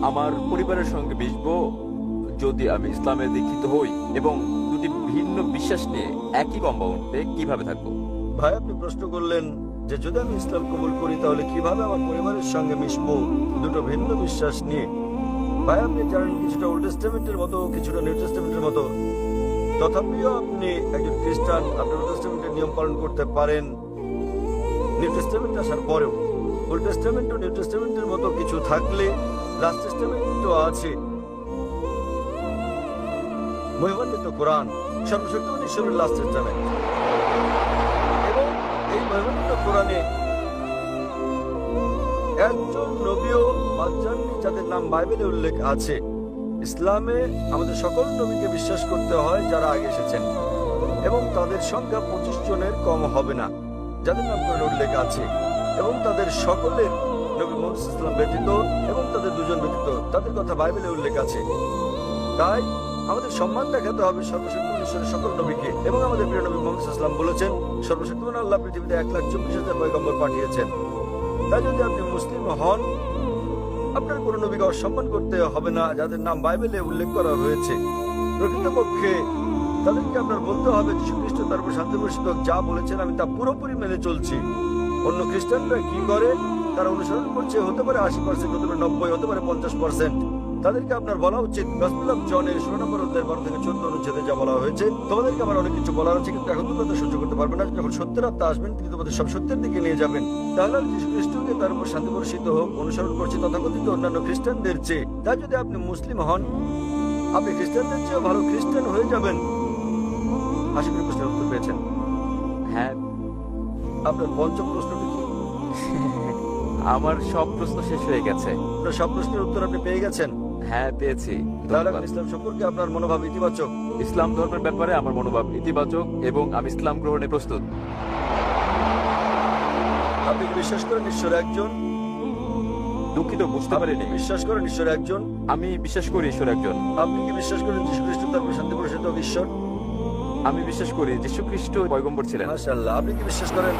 E: আমার পরিবারের সঙ্গে মিশবো যদি আমি ইসলামে দীক্ষিত হই এবং দুটি ভিন্ন বিশ্বাস নিয়ে একই কম্পাউন্ডে কিভাবে থাকবো?
B: ভাই আপনি প্রশ্ন করলেন যে যদি আমি ইসলাম কবুল করি তাহলে কিভাবে আমার পরিবারের সঙ্গে মিশবো দুটো ভিন্ন বিশ্বাস নিয়ে। ভাই আপনি জানেন কিছুটা ওল্ড টেস্টামেন্টের মতো কিছুটা নিউ টেস্টামেন্টের মতো, তথাপিও আপনি একজন খ্রিস্টান আপনি ওল্ড টেস্টামেন্টের নিয়ম পালন করতে পারেন নিউ টেস্টামেন্ট আসার পরেও। ওল্ড টেস্টামেন্ট ও নিউ টেস্টামেন্টের মতো কিছু থাকলে লাস্ট টেস্টামেন্টও আছে। মহিমান্বিত কোরআন সর্বশক্তিমান ঈশ্বরের লাস্ট টেস্টামেন্ট, এবং এই মহিমান্বিত কোরআনে একজন নবীও বাদ যাননি যাদের নাম বাইবেলে উল্লেখ আছে। ইসলামে আমাদের সকল নবীকে বিশ্বাস করতে হয় যারা আগে এসেছেন, এবং তাদের সংখ্যা 25 জনের কম হবে না যাদের নাম কোরআনে উল্লেখ আছে, এবং তাদের সকলের নবী মুহাম্মদ সাল্লাল্লাহু আলাইহি ওয়াসাল্লাম ব্যতীত এবং তাদের দুজন ব্যতীত তাদের কথা বাইবেলে উল্লেখ আছে। তাই আমাদের সম্মান দেখাতে হবে সর্বশক্তিমান ঈশ্বরের সকল নবীকে, এবং আমাদের প্রিয় নবী মুহাম্মদ সাল্লাল্লাহু আলাইহি ওয়াসাল্লাম বলেছেন সর্বশক্তিমান আল্লাহ পৃথিবীতে 1,24,000 পয়গম্বর পাঠিয়েছেন। তাই যদি আপনি মুসলিম হন আপনার কোন নবীকে অসম্মান করতে হবে না যাদের নাম বাইবেলে উল্লেখ করা হয়েছে। প্রকৃতপক্ষে তাদেরকে আপনার বলতে হবে যীশু খ্রিস্ট তার উপর শান্তি বর্ষিত হোক যা বলেছেন আমি তা পুরোপুরি মেনে চলছি। অন্য খ্রিস্টানরা কি করে তারা অনুসরণ করছে, হতে পারে 80%, হতে পারে 90, হতে পারে 50%। তাদেরকে আপনার বলা উচিত গসপেল অফ জনের 16 নম্বর অধ্যায় 12 থেকে 14 অনুচ্ছেদে যা বলা হয়েছে তোমাদেরকে আমার অনেক কিছু বলার আছে কিন্তু এখন তোমরা সহ্য করতে পারবে না। যখন সত্যের আত্মা আসবেন তিনি তোমাদের সব সত্যের দিকে নিয়ে যাবেন। তাহলে যীশু খ্রিস্টকে তার উপর শান্তি বর্ষিত হোক অনুসরণ করছে তথাকথিত অন্যান্য খ্রিস্টানদের চেয়ে। তাই যদি আপনি মুসলিম হন আপনি খ্রিস্টানদের চেয়ে ভালো খ্রিস্টান হয়ে যাবেন। আশা করি প্রশ্নের উত্তর পেয়েছেন।
E: হ্যাঁ,
B: আপনার পঞ্চম প্রশ্নটি কি?
E: আমার সব প্রশ্ন শেষ হয়ে গেছে।
B: আপনার সব প্রশ্নের উত্তর আপনি পেয়ে গেছেন।
E: হ্যাঁ, পেয়েছি।
B: তাহলে
E: ধন্যবাদ।
B: এখন ইসলাম সম্পর্কে আপনার মনোভাব ইতিবাচক।
E: ইসলাম ধর্মের ব্যাপারে আমার মনোভাব ইতিবাচক এবং আমি ইসলাম গ্রহণে প্রস্তুত।
B: আপনি কি বিশ্বাস করেন ঈশ্বর একজন?
E: দুঃখিত, বুঝতে
B: আপনি
E: পারিনি।
B: কি বিশ্বাস করেন ঈশ্বর একজন?
E: আমি বিশ্বাস করি ঈশ্বর একজন।
B: আপনি কি বিশ্বাস করেন যীশু খ্রিস্ট তার শান্তি প্রসারিত ঈশ্বর?
E: আমি বিশ্বাস করি যীশু খ্রিস্ট পয়গম্বর ছিলেন।
B: মাশাআল্লাহ। আপনি কি বিশ্বাস করেন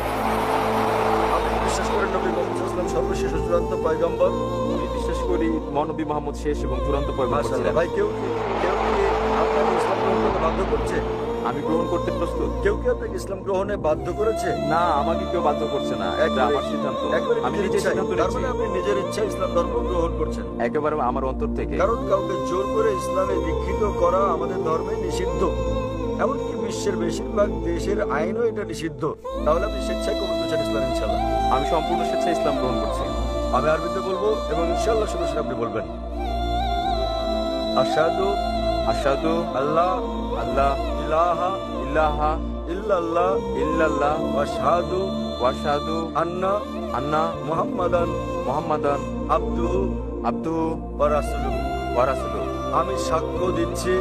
B: নবী মুহাম্মদ সাল্লাল্লাহু আলাইহি ওয়াসাল্লাম সর্বশেষ ও চূড়ান্ত পয়গম্বর?
E: আমি বিশ্বাস করি মহানবী মুহাম্মদ শেষ এবং চূড়ান্ত পয়গম্বর
B: মাশাআল্লাহ।
E: ছিলেন।
B: ভাই, কেউ কি আপনাকে ইসলাম গ্রহণ করতে বাধ্য করছে?
E: আমি গ্রহণ করতে প্রস্তুত।
B: কেউ কি আপনাকে ইসলাম গ্রহণে বাধ্য করেছে?
E: না, আমাকে কেউ বাধ্য করছে না, এটা আমার সিদ্ধান্ত। আমি নিজে সিদ্ধান্ত
B: তার
E: নিয়েছি,
B: মানে আপনি নিজের ইচ্ছা ইসলাম ধর্ম গ্রহণ করছেন।
E: একেবারে আমার অন্তর থেকে।
B: কারণ কাউকে জোর করে ইসলামে দীক্ষিত করা আমাদের ধর্মে নিষিদ্ধ। এমনকি বিশ্বের বেশিরভাগ দেশের আইনও এটা নিষিদ্ধ। তাহলে আপনি স্বেচ্ছায় কবুল করছেন ইসলাম ইনশাআল্লাহ?
E: আমি সম্পূর্ণ স্বেচ্ছায় ইসলাম গ্রহণ করছি।
B: আমি আরবিতে বলবো এবং ইনশাআল্লাহ শুনে শুনে আপনি বলবেন। আশহাদু
E: আশহাদু
B: আল্লাহ
E: আল্লাহ
B: ইলাহা
E: ইল্লাহা
B: ইল্লাল্লাহ
E: ইল্লাল্লাহ
B: ওয়া আশহাদু
E: ওয়া আশহাদু
B: আন্না
E: আন্না
B: মুহাম্মাদান
E: মুহাম্মাদান
B: আবদুহু
E: আবদুহু
B: ওয়া রাসূলুহু।
E: ওয়া রাসূলুহু।
B: আমি সাক্ষ্য দিচ্ছি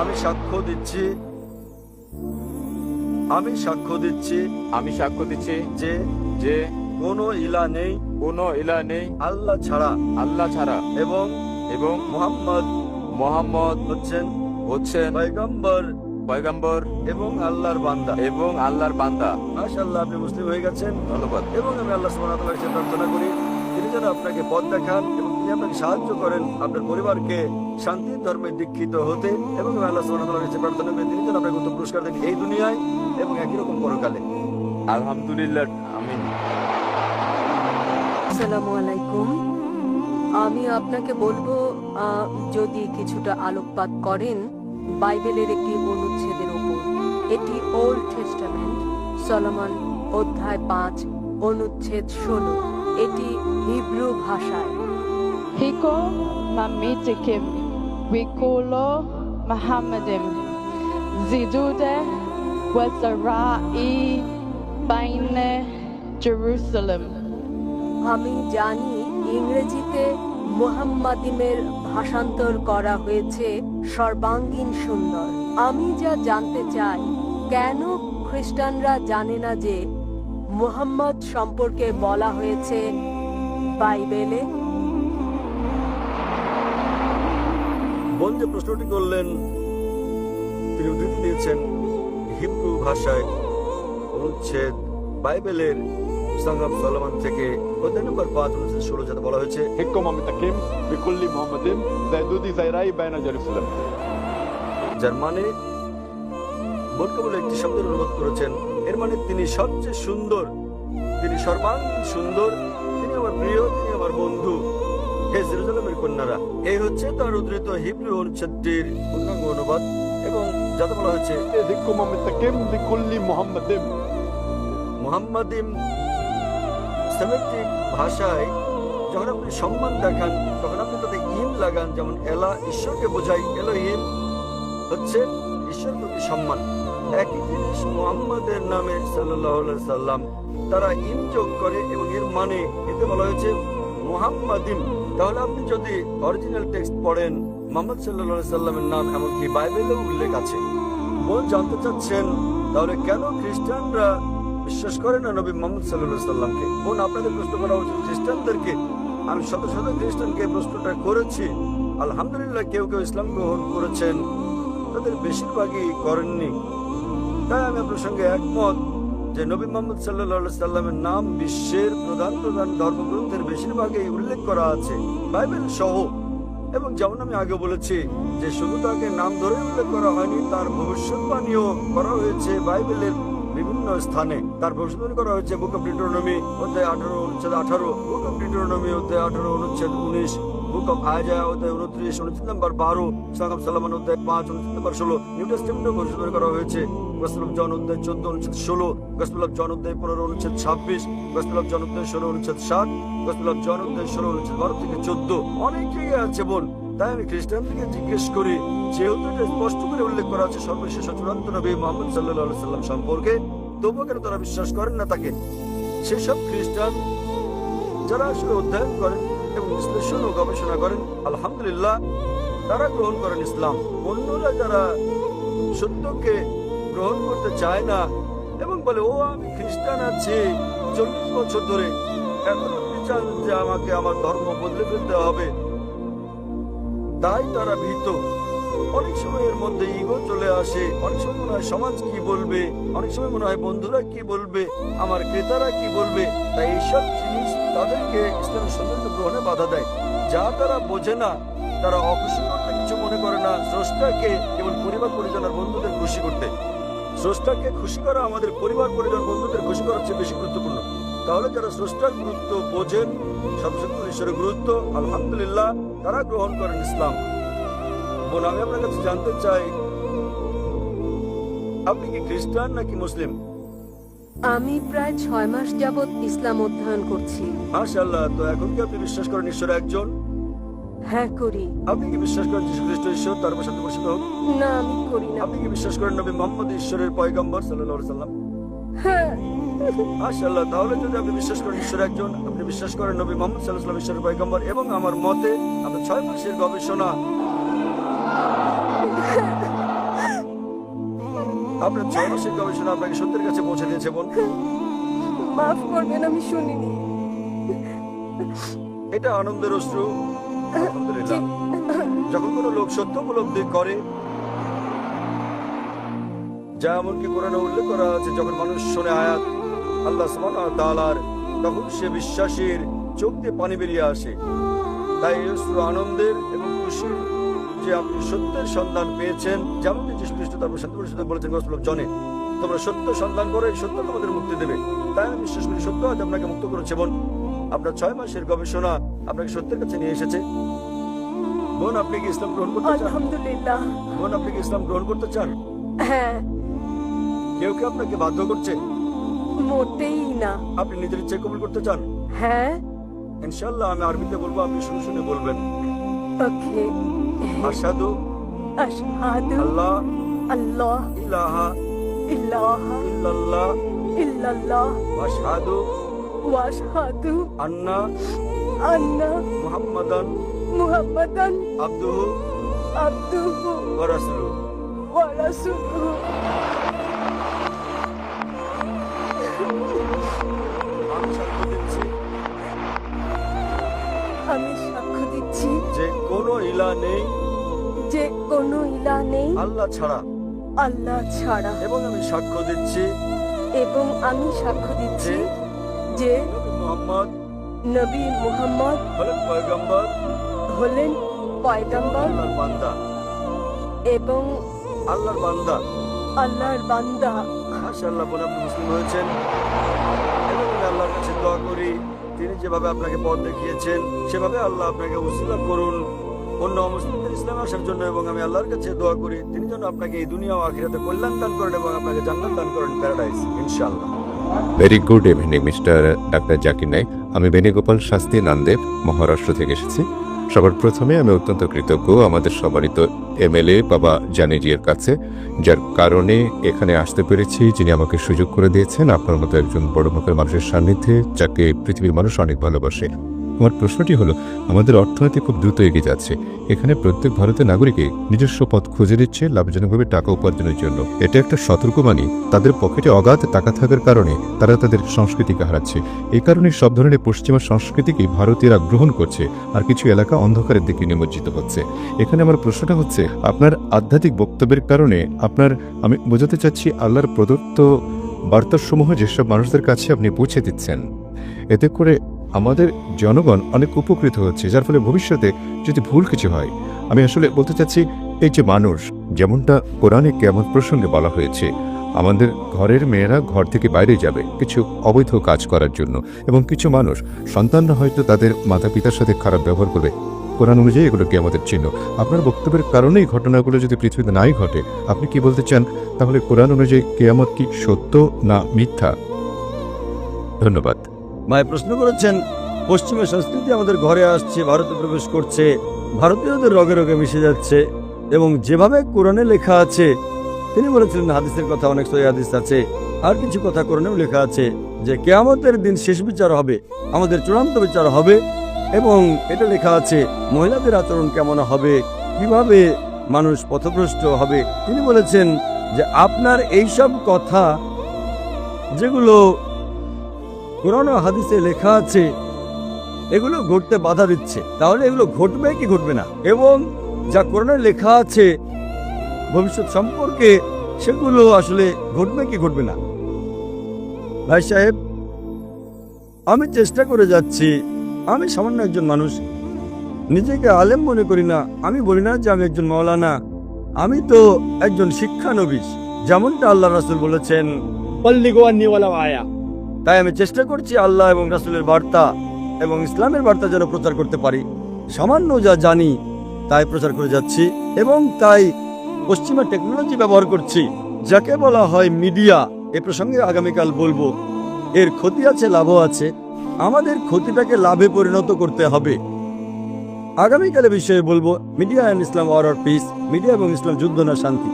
B: আমি সাক্ষ্য দিচ্ছি
E: আমি সাক্ষ্য দিচ্ছি
B: যে
E: যে
B: কোনো ইলা নেই
E: কোনো ইলাহ নেই
B: আল্লাহ ছাড়া
E: আল্লাহ ছাড়া
B: এবং
E: এবং
B: মুহাম্মদ
E: হচ্ছেন পয়গম্বর
B: এবং আল্লাহর বান্দা।
E: এবং আল্লাহর বান্দা।
B: মাশাআল্লাহ, আপনি মুসলিম হয়ে গেছেন।
E: ধন্যবাদ।
B: এবং আমি আল্লাহ সুবহানাহু ওয়া তাআলার কাছে প্রার্থনা করি তিনি যেন আপনাকে পথ দেখান এবং তিনি আপনাকে সাহায্য করেন আপনার পরিবারকে শান্তির ধর্মে দীক্ষিত হতে। এবং আমি আল্লাহ সুবহানাহু ওয়া তাআলার কাছে প্রার্থনা করি তিনি যেন আপনাকে উত্তম পুরস্কার দেন এই দুনিয়ায় এবং একই রকম পরকালে।
E: আলহামদুলিল্লাহ, আমিন।
F: আসসালামু আলাইকুম। আমি আপনাকে বলবো যদি কিছুটা আলোকপাত করেন বাইবেলের একটি অনুচ্ছেদের উপর। এটি ওল্ড টেস্টামেন্ট, সলোমন অধ্যায় 5 অনুচ্ছেদ 16। এটি হিব্রু ভাষায়।
G: Hiko mamitikim wikulo Muhammadim zidude wazarai baine Jerusalem.
F: আমি জানি ইংরেজিতে মুহাম্মাদিমের ভাষান্তর করা হয়েছে সর্বাঙ্গীন সুন্দর। আমি যা জানতে চাই, কেন খ্রিস্টানরা জানে না যে মুহাম্মদ সম্পর্কে বলা হয়েছে বাইবেলে?
B: বোন যে প্রশ্নটি করলেন তিনি উদ্ধৃতি দিয়েছেন হিব্রু ভাষায় অনুচ্ছেদ বাইবেলের সং অফ সলোমন থেকে অধ্যায় নম্বর 5 অনুচ্ছেদ 16 যাতে বলা হয়েছে
C: হিকম আমতাকিম বিকুল্লি মুহাম্মাদিন যায়দুদি যায়রাই বাইনা জেরুসালেম।
B: যার মানে বোন কেবল একটি শব্দের অনুবাদ করেছেন। এর মানে তিনি সবচেয়ে সুন্দর, তিনি সর্বাঙ্গীন সুন্দর, তিনি আমার প্রিয়, তিনি আমার বন্ধু, হে জেরুজালেমের কন্যারা। এই হচ্ছে তার উদ্ধৃত হিব্রু অনুচ্ছেদটির পূর্ণাঙ্গ অনুবাদ এবং যাতে বলা হয়েছে
C: হিকম আমতাকিম বিকুল্লি মুহাম্মাদিন।
B: মুহাম্মাদিম সেমেটিক ভাষায় যখন আপনি সম্মান দেখান তখন আপনি তাতে ইম লাগান, যেমন এলা ঈশ্বরকে বোঝাই, এলোহিম হচ্ছে ঈশ্বর প্রতি সম্মান। একই জিনিস মুহাম্মাদের নামে সাল্লাল্লাহু আলাইহি সাল্লাম তারা ইম যোগ করে এবং এর মানে এতে বলা হয়েছে মুহাম্মাদিম। তাহলে আপনি যদি অরিজিনাল টেক্সট পড়েন মুহাম্মদ সাল্লাল্লাহু আলাইহি সাল্লামের নাম এমনকি বাইবেলেও উল্লেখ আছে। বোন জানতে চাচ্ছেন তাহলে কেন খ্রিস্টানরা বিশ্বাস করে না নবী মুহাম্মদ সাল্লাল্লাহু আলাইহি সাল্লামকে? বোন, আপনাদের প্রশ্ন করা উচিত খ্রিস্টানদেরকে। আমি শত শত খ্রিস্টানকে প্রশ্নটা করেছি। আলহামদুলিল্লাহ, কেউ কেউ ইসলাম গ্রহণ করেছেন, তাদের বেশিরভাগই করেননি। তাই আমি আপনার সঙ্গে একমত যে নবী মুহাম্মদ সাল্লাল্লাহু আলাইহি সাল্লামের নাম বিশ্বের প্রধান প্রধান ধর্মগ্রন্থের বেশিরভাগই উল্লেখ করা আছে, বাইবেল সহ। এবং যেমন আমি আগে বলেছি যে শুধু তাকে নাম ধরে উল্লেখ করা হয়নি, তার ভবিষ্যৎবাণীও করা হয়েছে বাইবেলের বিভিন্ন স্থানে। তার ভবিষ্যৎবাণী করা হয়েছে বুক অফ ডিউটেরোনমি অধ্যায় 18 অনুচ্ছেদ 18, বুক অফ ডিউটেরোনমি অধ্যায় 18 অনুচ্ছেদ 19, বুক অফ আইজায়া অধ্যায় 29 অনুচ্ছেদ নাম্বার 12, সং অফ সলোমন অধ্যায় 5 অনুচ্ছেদ নাম্বার 16। নিউ টেস্টামেন্টেও ভবিষ্যৎবাণী করা হয়েছে গসপেল অফ জন অধ্যায় 14 অনুচ্ছেদ 16, গসপেল অফ জন অধ্যায় 15 অনুচ্ছেদ 26, গসপেল অফ জন অধ্যায় 16 অনুচ্ছেদ 7, গসপেল অফ জন অধ্যায় 16 অনুচ্ছেদ 12 থেকে 14। অনেক জায়গায় আছে বোন। তাই আমি খ্রিস্টানদেরকে জিজ্ঞেস করি, যেহেতু এটা স্পষ্ট করে উল্লেখ করা আছে সর্বশেষ ও চূড়ান্ত নবী মুহাম্মদ সাল্লাল্লাহু আলাইহি সাল্লাম সম্পর্কে, তবুও কেন তারা বিশ্বাস করেন না তাকে? সেসব খ্রিস্টান যারা আসলে অধ্যয়ন করেন এবং বিশ্লেষণ ও গবেষণা করেন, আলহামদুলিল্লাহ তারা গ্রহণ করেন ইসলাম। অন্যরা যারা সত্যকে গ্রহণ করতে চায় না এবং বলে, ও আমি খ্রিস্টান আছি 40 বছর ধরে, এখন আপনি চান যে আমাকে আমার ধর্ম বদলে ফেলতে হবে, তাই তারা ভীত। অনেক সময় এর মধ্যে ইগো চলে আসে, অনেক সময় মনে হয় সমাজ কি বলবে, অনেক সময় মনে হয় বন্ধুরা কি বলবে, আমার ক্রেতারা কি বলবে। তাই এইসব জিনিস তাদেরকে ইসলামের সৌন্দর্য গ্রহণে বাধা দেয়। যা তারা বোঝে না, তারা অখুশি করতে কিছু মনে করে না, স্রষ্টাকে কেবল পরিবার পরিজন আর বন্ধুদের খুশি করতে। স্রষ্টাকে খুশি করা আমাদের পরিবার পরিজন বন্ধুদের খুশি করার চেয়ে বেশি গুরুত্বপূর্ণ। তাহলে যারা স্রষ্টার গুরুত্ব বোঝেন, সর্বশক্ত ঈশ্বরের গুরুত্ব, আলহামদুলিল্লাহ তারা গ্রহণ করেন ইসলাম। বোন, আমি আপনার কাছে জানতে চাই, আপনি কি খ্রিস্টান নাকি মুসলিম?
F: আমি প্রায় 6 মাস যাবৎ ইসলাম অধ্যয়ন করছি।
B: মাশাআল্লাহ। তো এখন কি আপনি বিশ্বাস করেন ঈশ্বর একজন?
F: হ্যাঁ, করি।
B: আপনি কি বিশ্বাস করেন যীশু খ্রিস্ট ঈশ্বর, তার উপর শান্তি বর্ষিত হোক?
F: না, আমি করি না।
B: আপনি কি বিশ্বাস করেন নবী মুহাম্মদ ঈশ্বরের পয়গম্বর সাল্লাল্লাহু আলাইহি সাল্লাম?
F: হ্যাঁ।
B: মাশাআল্লাহ। তাহলে যদি আপনি বিশ্বাস করেন ঈশ্বর একজন, আপনি বিশ্বাস করেন নবী মুহাম্মদ সাল্লাল্লাহু আলাইহি ওয়াসাল্লাম ঈশ্বরের পয়গম্বর, এবং আমার মতে আপনার 6 মাসের গবেষণা, আপনার 6 মাসের গবেষণা আপনাকে সত্যের কাছে পৌঁছে দিয়েছে বোন।
F: মাফ করবেন, আমি শুনিনি।
B: এটা আনন্দের অশ্রু। আলহামদুলিল্লাহ। যখন কোনো লোক সত্য উপলব্ধি করে, যা এমনকি কোরআনে উল্লেখ করা আছে, যখন মানুষ শোনে আয়াত আল্লাহ সুবহানাহু ওয়া তাআলার, তখন সে বিশ্বাসীর চোখ দিয়ে পানি বেরিয়ে আসে। তাই এই অশ্রু আনন্দের এবং খুশির যে আপনি সত্যের সন্ধান পেয়েছেন। যেমন যীশু খ্রিস্ট তার শান্তি পরিষদে বলেছেন, গসপেল অফ জনে, তোমরা সত্য সন্ধান করো, এই সত্য তোমাদের মুক্তি দেবে। তাই আমি বিশ্বাস করি সত্য আজ আপনাকে মুক্ত করেছে বোন। আপনার 6 মাসের গবেষণা আপনাকে সত্যের কাছে নিয়ে এসেছে। বোন, আপনি কি ইসলাম গ্রহণ করতে চান?
F: আলহামদুলিল্লাহ।
B: বোন, আপনি কি ইসলাম গ্রহণ করতে চান?
F: হ্যাঁ।
B: কেউ কি আপনাকে বাধ্য করছে?
F: মোটেই না।
B: আপনি নিজের ইচ্ছে কবুল করতে চান?
F: হ্যাঁ।
B: ইনশাআল্লাহ আমি আরবিতে বলবো, আপনি শুনে শুনে বলবেন।
F: ওকে।
B: আশহাদু
F: আশহাদু
B: আল্লাহ
F: আল্লাহ
B: ইলাহা
F: ইল্লাল্লাহ
B: ইল্লাল্লাহ
F: ইল্লাল্লাহ
B: ওয়া আশহাদু
F: ওয়া আশহাদু
B: আন্না
F: আন্না
B: মুহাম্মাদান
F: মুহাম্মাদান
B: আবদুহু
F: আবদুহু
B: ওয়া রাসূলুহু।
F: ওয়া রাসূলুহু।
B: আমি সাক্ষ্য দিচ্ছি
F: আমি সাক্ষ্য দিচ্ছি
B: যে কোনো ইলাহ নেই
F: যে কোনো ইলাহ নেই
B: আল্লাহ ছাড়া,
F: আল্লাহ ছাড়া,
B: এবং আমি সাক্ষ্য দিচ্ছি
F: এবং আমি সাক্ষ্য দিচ্ছি যে
B: নবী মুহাম্মদ
F: নবী মুহাম্মদ
B: হলেন পয়গম্বর,
F: হলেন পয়গম্বর
B: আল্লাহর বান্দা,
F: এবং
B: আল্লাহর বান্দা।
F: আল্লাহর বান্দা।
B: মাশাআল্লাহ, বোন আপনি মুসলিম হয়েছেন, এবং আমি আল্লাহর কাছে দোয়া করি তিনি যেভাবে আপনাকে পথ দেখিয়েছেন সেভাবে আল্লাহ আপনাকে উসিলা করুন অন্য মুসলিমদের ইসলামে আসার জন্য, এবং আমি আল্লাহর কাছে দোয়া করি তিনি যেন আপনাকে এই দুনিয়া ও আখিরাতে কল্যাণ দান করেন এবং আপনাকে জান্নাত দান করেন, প্যারাডাইস ইনশাআল্লাহ।
H: Very good evening mister doctor Zakir Naik. আমি বেণুগোপাল শাস্ত্রী নান্দেব, মহারাষ্ট্র থেকে এসেছি। সবার প্রথমে আমি অত্যন্ত কৃতজ্ঞ আমাদের সম্মানিত এমএলএ বাবা জানিজির কাছে, যার কারণে এখানে আসতে পেরেছি, যিনি আমাকে সুযোগ করে দিয়েছেন আপনার মতো একজন বড় মাপের মানুষের সান্নিধ্যে, যাকে পৃথিবীর মানুষ অনেক ভালোবাসে। আমার প্রশ্নটি হলো, আমাদের অর্থনীতি খুব দ্রুত এগিয়ে যাচ্ছে। এখানে প্রত্যেক ভারতীয় নাগরিকই নিজস্ব পথ খুঁজে দিচ্ছে লাভজনকভাবে টাকা উপার্জনের জন্য। এটা একটা সতর্কবাণী। তাদের পকেটে অগাধ টাকা থাকার কারণে তারা তাদের সংস্কৃতিকে হারাচ্ছে। এই কারণে সব ধরনের পশ্চিমা সংস্কৃতিকে ভারতীয়রা গ্রহণ করছে, আর কিছু এলাকা অন্ধকারের দিকে নিমজ্জিত হচ্ছে। এখানে আমার প্রশ্নটা হচ্ছে, আপনার আধ্যাত্মিক বক্তব্যের কারণে আমি বোঝাতে চাচ্ছি আল্লাহর প্রদত্ত বার্তাসমূহ যেসব মানুষদের কাছে আপনি পৌঁছে দিচ্ছেন, এতে করে আমাদের জনগণ অনেক উপকৃত হচ্ছে, যার ফলে ভবিষ্যতে যদি ভুল কিছু হয়, আমি আসলে বলতে চাচ্ছি, এই যে মানুষ, যেমনটা কোরআনে কিয়ামত প্রসঙ্গে বলা হয়েছে, আমাদের ঘরের মেয়েরা ঘর থেকে বাইরে যাবে কিছু অবৈধ কাজ করার জন্য, এবং কিছু মানুষ সন্তানরা হয়তো তাদের মাতা পিতার সাথে খারাপ ব্যবহার করবে। কোরআন অনুযায়ী এগুলো কিয়ামতের চিহ্ন। আপনার বক্তব্যের কারণেই ঘটনাগুলো যদি পৃথিবীতে নাই ঘটে, আপনি কি বলতে চান তাহলে কোরআন অনুযায়ী কিয়ামত কি সত্য না মিথ্যা? ধন্যবাদ।
B: মায় প্রশ্ন করেছেন, পশ্চিমা সংস্কৃতি আমাদের ঘরে আসছে, ভারতে প্রবেশ করছে, ভারতীয়দের রগে রগে মিশে যাচ্ছে এবং যেভাবে কোরআনে লেখা আছে, তিনি বলেছিলেন হাদিসের কথা, অনেক সহিহ হাদিস আছে, আর কিছু কথা কোরআনেও লেখা আছে যে কিয়ামতের দিন শেষ বিচার হবে, আমাদের চূড়ান্ত বিচার হবে, এবং এটা লেখা আছে মহিলাদের আচরণ কেমন হবে, কিভাবে মানুষ পথভ্রষ্ট হবে। তিনি বলেছেন যে আপনার এইসব কথা যেগুলো কোরআন ও হাদিসে লেখা আছে এগুলো ঘটতে বাধা দিচ্ছে, তাহলে এগুলো ঘটবে কি ঘটবে না, এবং যা কোরআনে লেখা আছে ভবিষ্যৎ সম্পর্কে সেগুলো আসলে ঘটবে কি ঘটবে না। ভাই সাহেব, আমি চেষ্টা করে যাচ্ছি, আমি সামান্য একজন মানুষ, নিজেকে আলেম মনে করি না, আমি বলি না যে আমি একজন মাওলানা, আমি তো একজন শিক্ষানবিশ, যেমনটা আল্লাহ রাসূল বলেছেন তাই আমি চেষ্টা করছি আল্লাহ এবং রাসূলের বার্তা এবং ইসলামের বার্তা যেন প্রচার করতে পারি। সামান্য যা জানি তাই প্রচার করে যাচ্ছি, এবং তাই পশ্চিমা টেকনোলজি ব্যবহার করছি, যাকে বলা হয় মিডিয়া। এ প্রসঙ্গে আগামীকাল বলবো। এর ক্ষতি আছে, লাভও আছে, আমাদের ক্ষতিটাকে লাভে পরিণত করতে হবে। আগামীকালে বিষয়ে বলবো media and Islam war or peace, media এবং ইসলাম যুদ্ধ না শান্তি।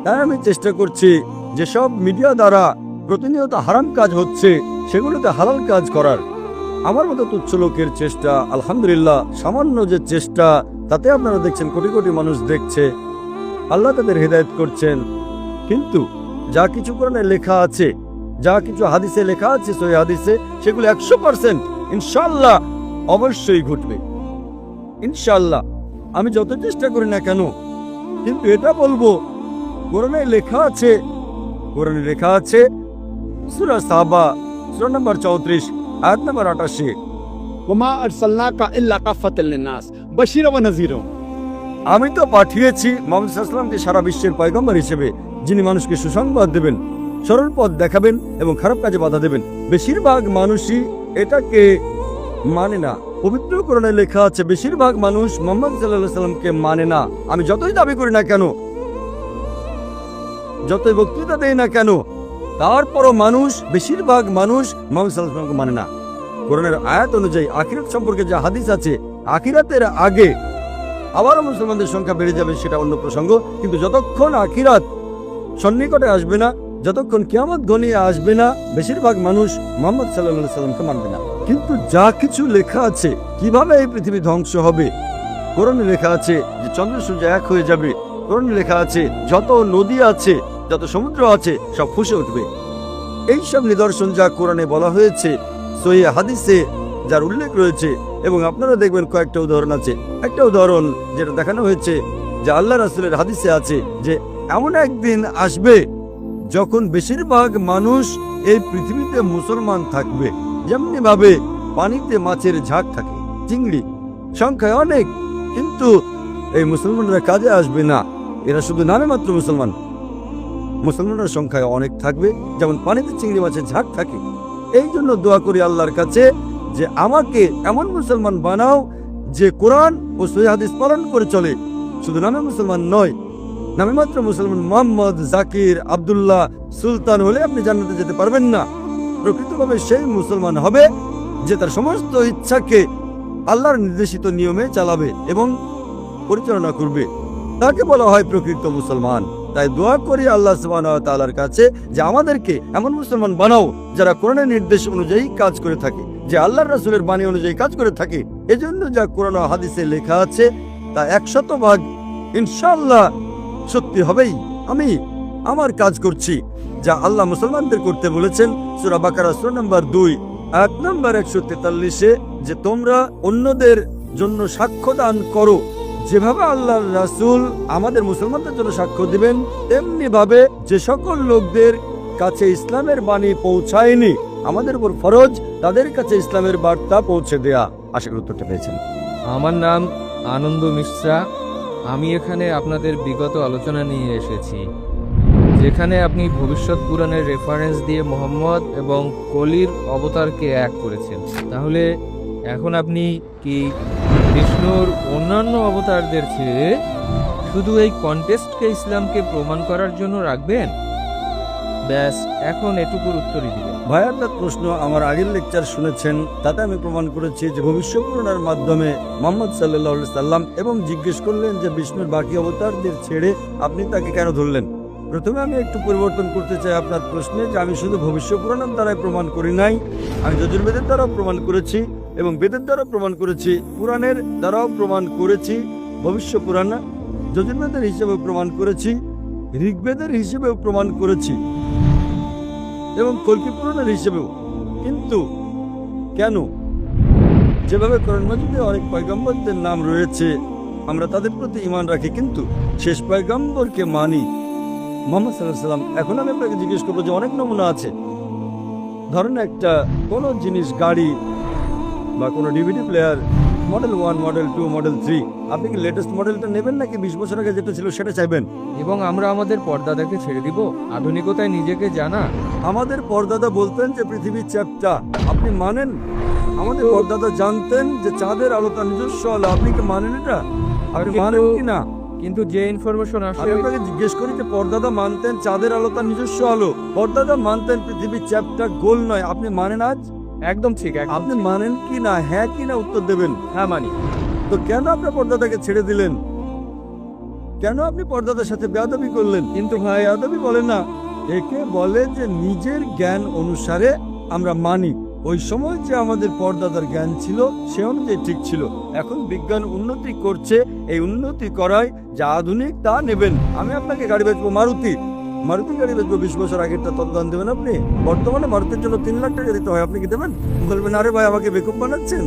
B: তাই আমি চেষ্টা করছি যেসব মিডিয়া দ্বারা প্রতিনিয়ত হারাম কাজ হচ্ছে সেগুলোতে হালাল কাজ করার। আমার মতো তুচ্ছ লোকের চেষ্টা, আলহামদুলিল্লাহ সামান্য যে চেষ্টা, তাতে আপনারা দেখছেন কোটি কোটি মানুষ দেখছে, আল্লাহ তাদের হেদায়েত করছেন। কিন্তু যা কিছু কোরআনে লেখা আছে, যা কিছু হাদিসে লেখা আছে, সহিহ হাদিসে, সেগুলো 100% ইনশাআল্লাহ অবশ্যই ঘটবে, ইনশাআল্লাহ। আমি যত চেষ্টা করি না কেন, কিন্তু এটা বলবো কোরআনে লেখা আছে, কোরআনে লেখা আছে সূরা সাবা সূরা নম্বর 34 আয়াত নম্বর 88,
C: ওমা আরসালনাকা ইল্লা কাফাতাল লিন্নাস বাশীরা ওয়া নাযীরা।
B: আমি তো পাঠিয়েছি মুহাম্মদ সাল্লাল্লাহু আলাইহি ওয়াসাল্লামকে সারা বিশ্বের পয়গম্বর হিসেবে, যিনি মানুষকে সুসংবাদ দেবেন, সরল পথ দেখাবেন এবং খারাপ কাজে বাধা দেবেন। বেশিরভাগ মানুষই এটাকে মানে না। পবিত্র কোরআনে লেখা আছে বেশিরভাগ মানুষ মুহাম্মদ সাল্লাল্লাহু আলাইহি ওয়াসাল্লামকে মানে না। আমি যতই দাবি করি না কেন, যতই বক্তৃতা দেই না কেন, তারপরও মানুষ, বেশিরভাগ মানুষ মুহাম্মদ সাল্লাল্লাহু আলাইহি ওয়াসাল্লামকে মানে না। কোরআনের আয়াত অনুযায়ী আখিরাত সম্পর্কে যে হাদিস আছে, আখিরাতের আগে আবারও মুসলমানদের সংখ্যা বেড়ে যাবে, সেটা অন্য প্রসঙ্গ। কিন্তু যতক্ষণ আখিরাত সন্নিকটে আসবে না, যতক্ষণ কিয়ামত ঘনিয়ে আসবে না, বেশিরভাগ মানুষ মুহাম্মদ সাল্লাল্লাহু আলাইহি ওয়াসাল্লামকে মানবে না। কিন্তু যা কিছু লেখা আছে কিভাবে এই পৃথিবী ধ্বংস হবে, কোরআনে লেখা আছে যে চন্দ্র সূর্য এক হয়ে যাবে, কোরআনে লেখা আছে যত নদী আছে, যত সমুদ্র আছে সব ফুঁসে উঠবে। এইসব নিদর্শন যা কোরআনে বলা হয়েছে, সহিহ হাদিসে যার উল্লেখ রয়েছে, এবং আপনারা দেখবেন কয়েকটা উদাহরণ আছে। একটা উদাহরণ যেটা দেখানো হয়েছে যে আল্লাহ রাসূলের হাদিসে আছে যে এমন একদিন আসবে যখন বেশিরভাগ মানুষ এই পৃথিবীতে মুসলমান থাকবে, যেমনি ভাবে পানিতে মাছের ঝাঁক থাকে, চিংড়ি সংখ্যায় অনেক, কিন্তু এই মুসলমানরা কাজে আসবে না, এরা শুধু নামে মাত্র মুসলমান। মুসলমানের সংখ্যায় অনেক থাকবে, যেমন পানিতে চিংড়ি মাছের ঝাঁক থাকে। এই জন্য দোয়া করি আল্লাহর কাছে যে আমাকে এমন মুসলমান বানাও যে কোরআন ও সহিহ হাদিস পালন করে চলে, শুধু নামে মুসলমান নয়। নামে মাত্র মুসলমান মোহাম্মদ, জাকির, আব্দুল্লাহ, সুলতান হলে আপনি জান্নাতে যেতে পারবেন না। প্রকৃতভাবে সেই মুসলমান হবে যে তার সমস্ত ইচ্ছাকে আল্লাহর নির্দেশিত নিয়মে চালাবে এবং পরিচালনা করবে, তাকে বলা হয় প্রকৃত মুসলমান। তাই দোয়া করি আল্লাহ সুবহানাহু ওয়া তাআলার কাছে যে আমাদেরকে এমন মুসলমান বানাও যারা কোরআনের নির্দেশ অনুযায়ী কাজ করে থাকে, যে আল্লাহর রাসূলের বাণী অনুযায়ী কাজ করে থাকে। এজন্য যা কোরআন ও হাদিসে লেখা আছে তা 100% ইনশাআল্লাহ সত্যি হবেই। আমি আমার কাজ করছি যা আল্লাহ মুসলমানদের করতে বলেছেন সূরা বাকারা সূরা নম্বর 2 আয়াত নম্বর 143-এ, যে তোমরা অন্যদের জন্য সাক্ষ্য দান করো, যেভাবে আল্লাহর রাসূল আমাদের মুসলমানদের জন্য সাক্ষ্য দিবেন, তেমনি ভাবে যে সকল লোকদের কাছে ইসলামের বাণী পৌঁছায়নি আমাদের উপর ফরজ তাদের কাছে ইসলামের বার্তা পৌঁছে দেয়া। আশা করি উত্তরটা পেয়েছেন।
A: আমার নাম আনন্দ মিশ্রা। আমি এখানে আপনাদের বিগত আলোচনা নিয়ে এসেছি, যেখানে আপনি ভবিষ্যৎ পুরাণের রেফারেন্স দিয়ে মোহাম্মদ এবং কলির অবতারকে এক করেছেন। তাহলে এখন আপনি কি বিষ্ণুর অন্যান্য অবতারদের চেয়ে শুধু এই কন্টেস্টকে ইসলামকে প্রমাণ করার জন্য রাখবেন? ব্যাস এখন এটুকুর উত্তরই দিবেন।
B: ভাই, আপনার প্রশ্ন আমার আগের লেকচার শুনেছেন, তাতে আমি প্রমাণ করেছি যে ভবিষ্যৎ পুরাণের মাধ্যমে মোহাম্মদ সাল্লাল্লাহু আলাইহি সাল্লাম এবং জিজ্ঞেস করলেন যে বিষ্ণুর বাকি অবতারদের ছেড়ে আপনি তাকে কেন ধরলেন। প্রথমে আমি একটু পরিবর্তন করতে চাই আপনার প্রশ্নে, যে আমি শুধু ভবিষ্যৎ পুরাণের দ্বারাই প্রমাণ করি নাই, আমি যজুর্বেদের দ্বারাও প্রমাণ করেছি এবং বেদের দ্বারাও প্রমাণ করেছি, পুরাণের দ্বারাও প্রমাণ করেছি, ভবিষ্যৎ পুরাণ যজুর্বেদের হিসেবেও প্রমাণ করেছি, ঋগ্বেদের হিসেবেও প্রমাণ করেছি এবং কল্কি পুরাণের হিসেবেও। কিন্তু কেন, যেভাবে কোরআন মাজিদে অনেক পয়গম্বরদের নাম রয়েছে, আমরা তাদের প্রতি ঈমান রাখি, কিন্তু শেষ পয়গম্বরকে মানি, মুহাম্মদ সাল্লাল্লাহু আলাইহি ওয়াসাল্লাম। এখন আমি আপনাকে জিজ্ঞেস করবো যে অনেক নমুনা আছে, ধরেন একটা কোনো জিনিস, গাড়ি বা কোনো DVD player, model 1, model 2, model 3, আপনি কি লেটেস্ট মডেলটা নেবেন নাকি 20 বছর আগে যেটা ছিল সেটা চাইবেন?
A: এবং আমরা আমাদের পর্দাদাকে ছেড়ে দিব আধুনিকতায় নিজেকে জানা?
B: আমাদের পরদাদা বলতেন যে পৃথিবী চ্যাপ্টা, আপনি মানেন? আমাদের পরদাদা জানতেন যে চাঁদের আলো তার নিজস্ব আলো, আপনি কি মানেন এটা? আপনি মানেন কি না?
A: কিন্তু যে ইনফরমেশন
B: আমি
A: আসে,
B: আপনাকে জিজ্ঞেস করি যে পরদাদা মানতেন চাঁদের আলো তার নিজস্ব আলো, পরদাদা মানতেন পৃথিবী চ্যাপ্টা, গোল নয়, আপনি মানেন আজ?
A: একদম ঠিক,
B: আপনি মানেন কি না, হ্যাঁ কি না উত্তর দেবেন।
A: হ্যাঁ মানি।
B: তো কেন আপনার পর্দাদাকে ছেড়ে দিলেন? কেন আপনি পর্দাদার সাথে বেয়াদবি করলেন? কিন্তু ভাই, বেয়াদবি বলে না, একে বলে যে নিজের জ্ঞান অনুসারে আমরা মানি। ওই সময় যে আমাদের পর্দাদার জ্ঞান ছিল সে অনুযায়ী ঠিক ছিল। এখন বিজ্ঞান উন্নতি করছে, এই উন্নতি করায় যা আধুনিক তা নেবেন। আমি আপনাকে গাড়ি বেচবো, মারুতি গাড়ি বেচবো, 20 বছর আগেরটা ততদান দেবেন আপনি? বর্তমানে মারুতির জন্য 3 লাখ টাকা দিতে হয়, আপনি কি দেবেন? বলবেন আরে ভাই আমাকে বেকুব বানাচ্ছেন।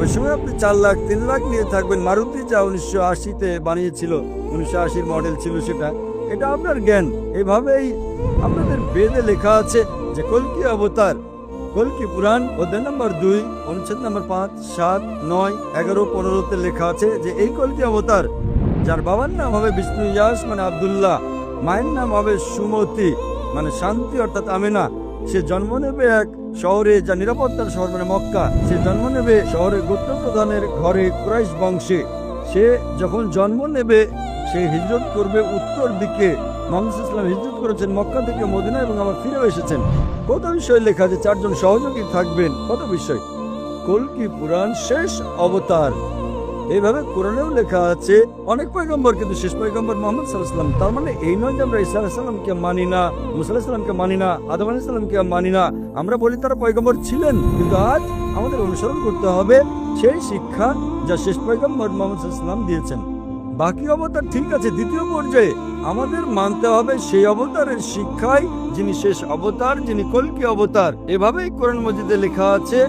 B: ওই সময় আপনি 4 লাখ 3 লাখ নিয়ে থাকবেন। মারুতি যা 1980-তে বানিয়েছিল, 1980-র মডেল ছিল সেটা, এটা আপনার জ্ঞান। এভাবেই আপনাদের বেদে লেখা আছে যে কল্কি অবতার, কল্কি পুরাণ অধ্যায় নম্বর 2, অনুচ্ছেদ নম্বর 5, 7, 9, 11, 15-তে লেখা আছে যে এই কল্কি অবতার, যার বাবার নাম হবে বিষ্ণু ইয়াস মানে আব্দুল্লাহ, মায়ের নাম হবে সুমতি মানে শান্তি অর্থাৎ আমেনা, সে জন্ম নেবে এক শহরে যা নিরাপত্তার শহর মানে মক্কা। সে জন্ম নেবে শহরের গোত্র প্রধানের ঘরে কুরাইশ বংশে। সে যখন জন্ম নেবে সে হিজরত করবে উত্তর দিকে। মুহাম্মদ সাল্লাল্লাহু আলাইহি ওয়াসাল্লাম হিজরত করেছেন মক্কা থেকে মদিনা এবং আবার ফিরেও এসেছেন। কত বিষয় লেখা আছে, 4 জন সহযোগী থাকবেন, কত বিষয়। কল্কি পুরাণ শেষ অবতার, এইভাবে কোরআনেও লেখা আছে অনেক পয়গম্বর, কিন্তু শেষ পয়গম্বর মুহাম্মদ সাল্লাল্লাহু আলাইহি ওয়াসাল্লাম। তার মানে এই নয় যে আমরা ঈসা আলাইহিস সালামকে মানি না, মুসা আলাইহিস সালামকে মানি না, আদম আলাইহিস সালামকে মানি না। আমরা বলি তারা পয়গম্বর ছিলেন, কিন্তু আজ আমাদের অনুসরণ করতে হবে সেই শিক্ষা যা শেষ পয়গম্বর মুহাম্মদ সাল্লাল্লাহু আলাইহি ওয়াসাল্লাম দিয়েছেন। বাকি অবতার ঠিক আছে, দ্বিতীয় পর্যায়ে আমাদের মানতে হবে সেই অবতারের শিক্ষায় যিনি শেষ অবতার, যিনি কল্কি অবতার। এভাবেই কোরআন মাজিদে লেখা আছে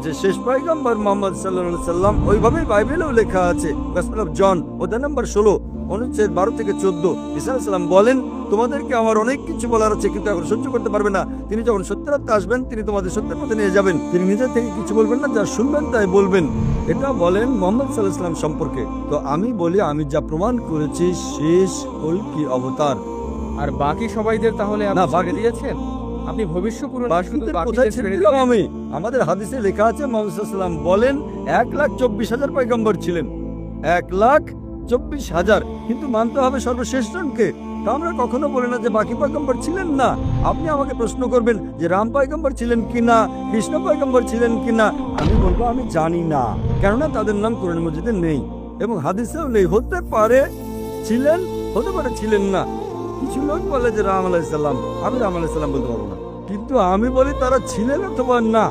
B: যে শেষ পয়গম্বর মুহাম্মদ সাল্লাল্লাহু আলাইহি সাল্লাম। ওইভাবেই বাইবেলেও লেখা আছে, গসপেল অফ জন অধ্যায় নম্বর 16, অনুচ্ছেদ 12 থেকে 14, ঈসা আলাইহিস সালাম বলেন তোমাদেরকে আমার অনেক কিছু বলার আছে, কিন্তু এখন সহ্য করতে পারবে না। তিনি যখন সত্যের রাস্তায় আসবেন তিনি তোমাদের সত্যের পথে নিয়ে যাবেন। তিনি নিজে থেকে কিছু বলবেন না, যা শুনবেন তাই বলবেন। এটা বলেন মুহাম্মদ সাল্লাল্লাহু আলাইহি সাল্লাম সম্পর্কে। তো আমি বলি আমি যা প্রমাণ করেছি শেষ কল্কি অবতার।
A: আর বাকি সবাইদের তাহলে
B: না,
A: আপনি ছেড়ে
B: বাকি-
A: দিয়েছেন? আপনি ভবিষ্যৎ পুরাণ শুধু
B: বাকিদের কোথায়
A: বাকিদের
B: ছেড়ে
A: ছেড়ে
B: দিলাম
A: দিলেন?
B: আমি? আমাদের হাদিসে লেখা আছে মুহাম্মদ সাল্লাল্লাহু আলাইহি ওয়াসাল্লাম বলেন 1,24,000 পয়গম্বর ছিলেন, 1,24,000, কিন্তু মানতে হবে সর্বশেষ জনকে। তা আমরা কখনো বলি না যে বাকি পয়গম্বর ছিলেন না। আপনি আমাকে প্রশ্ন করবেন যে রাম পয়গম্বর ছিলেন কিনা, কৃষ্ণ পয়গম্বর ছিলেন কিনা, আমি বলবো আমি জানি না, কেননা তাদের নাম কোরআন মাজিদে নেই এবং হাদিসেও নেই। হতে পারে ছিলেন, হতে পারে ছিলেন না। কিছু লোক বলে যে রাম আলাইহিস সালাম, আমি রাম আলাইহিস সালাম বলতে পারবো না, কিন্তু আমি বলি তারা ছিলেন অথবা না।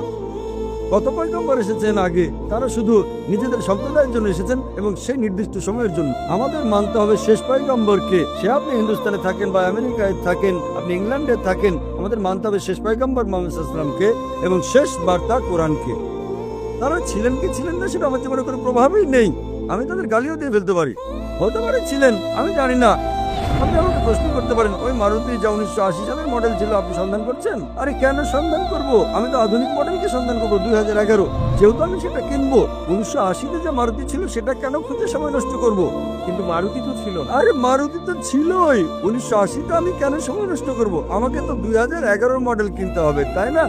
B: কত পয়গম্বর এসেছেন আগে, তারা শুধু নিজেদের সম্প্রদায়ের জন্য এসেছেন এবং সেই নির্দিষ্ট সময়ের জন্য। আমাদের মানতে হবে শেষ পয়গম্বরকে। সে আপনি হিন্দুস্তানে থাকেন বা আমেরিকায় থাকেন, আপনি ইংল্যান্ডে থাকেন, আমাদের মানতে হবে শেষ পয়গম্বর মুহাম্মদ সাল্লাল্লাহু আলাইহি ওয়াসাল্লামকে এবং শেষ বার্তা কোরআনকে। তারা ছিলেন কি ছিলেন না সেটা আমার জীবনে কোনো প্রভাবই নেই। আমি তাদের গালিও দিয়ে ফেলতে পারি, হতে পারে ছিলেন, আমি জানি না। আপনি আমাকে প্রশ্ন করতে পারেন ওই মারুতি যা 1980 সালের মডেল ছিল আপনি সন্ধান করছেন? আরে কেন সন্ধান করব? আমি তো আধুনিক মডেলকে সন্ধান করবো 2011, যেহেতু আমি সেটা কিনবো। 1980-তে যে মারুতি ছিল সেটা কেন খুঁজে সময় নষ্ট করব?
A: কিন্তু মারুতি তো ছিল না।
B: আরে মারুতি তো ছিলই 1980-তে, আমি কেন সময় নষ্ট করব? আমাকে তো 2011 মডেল কিনতে হবে, তাই না?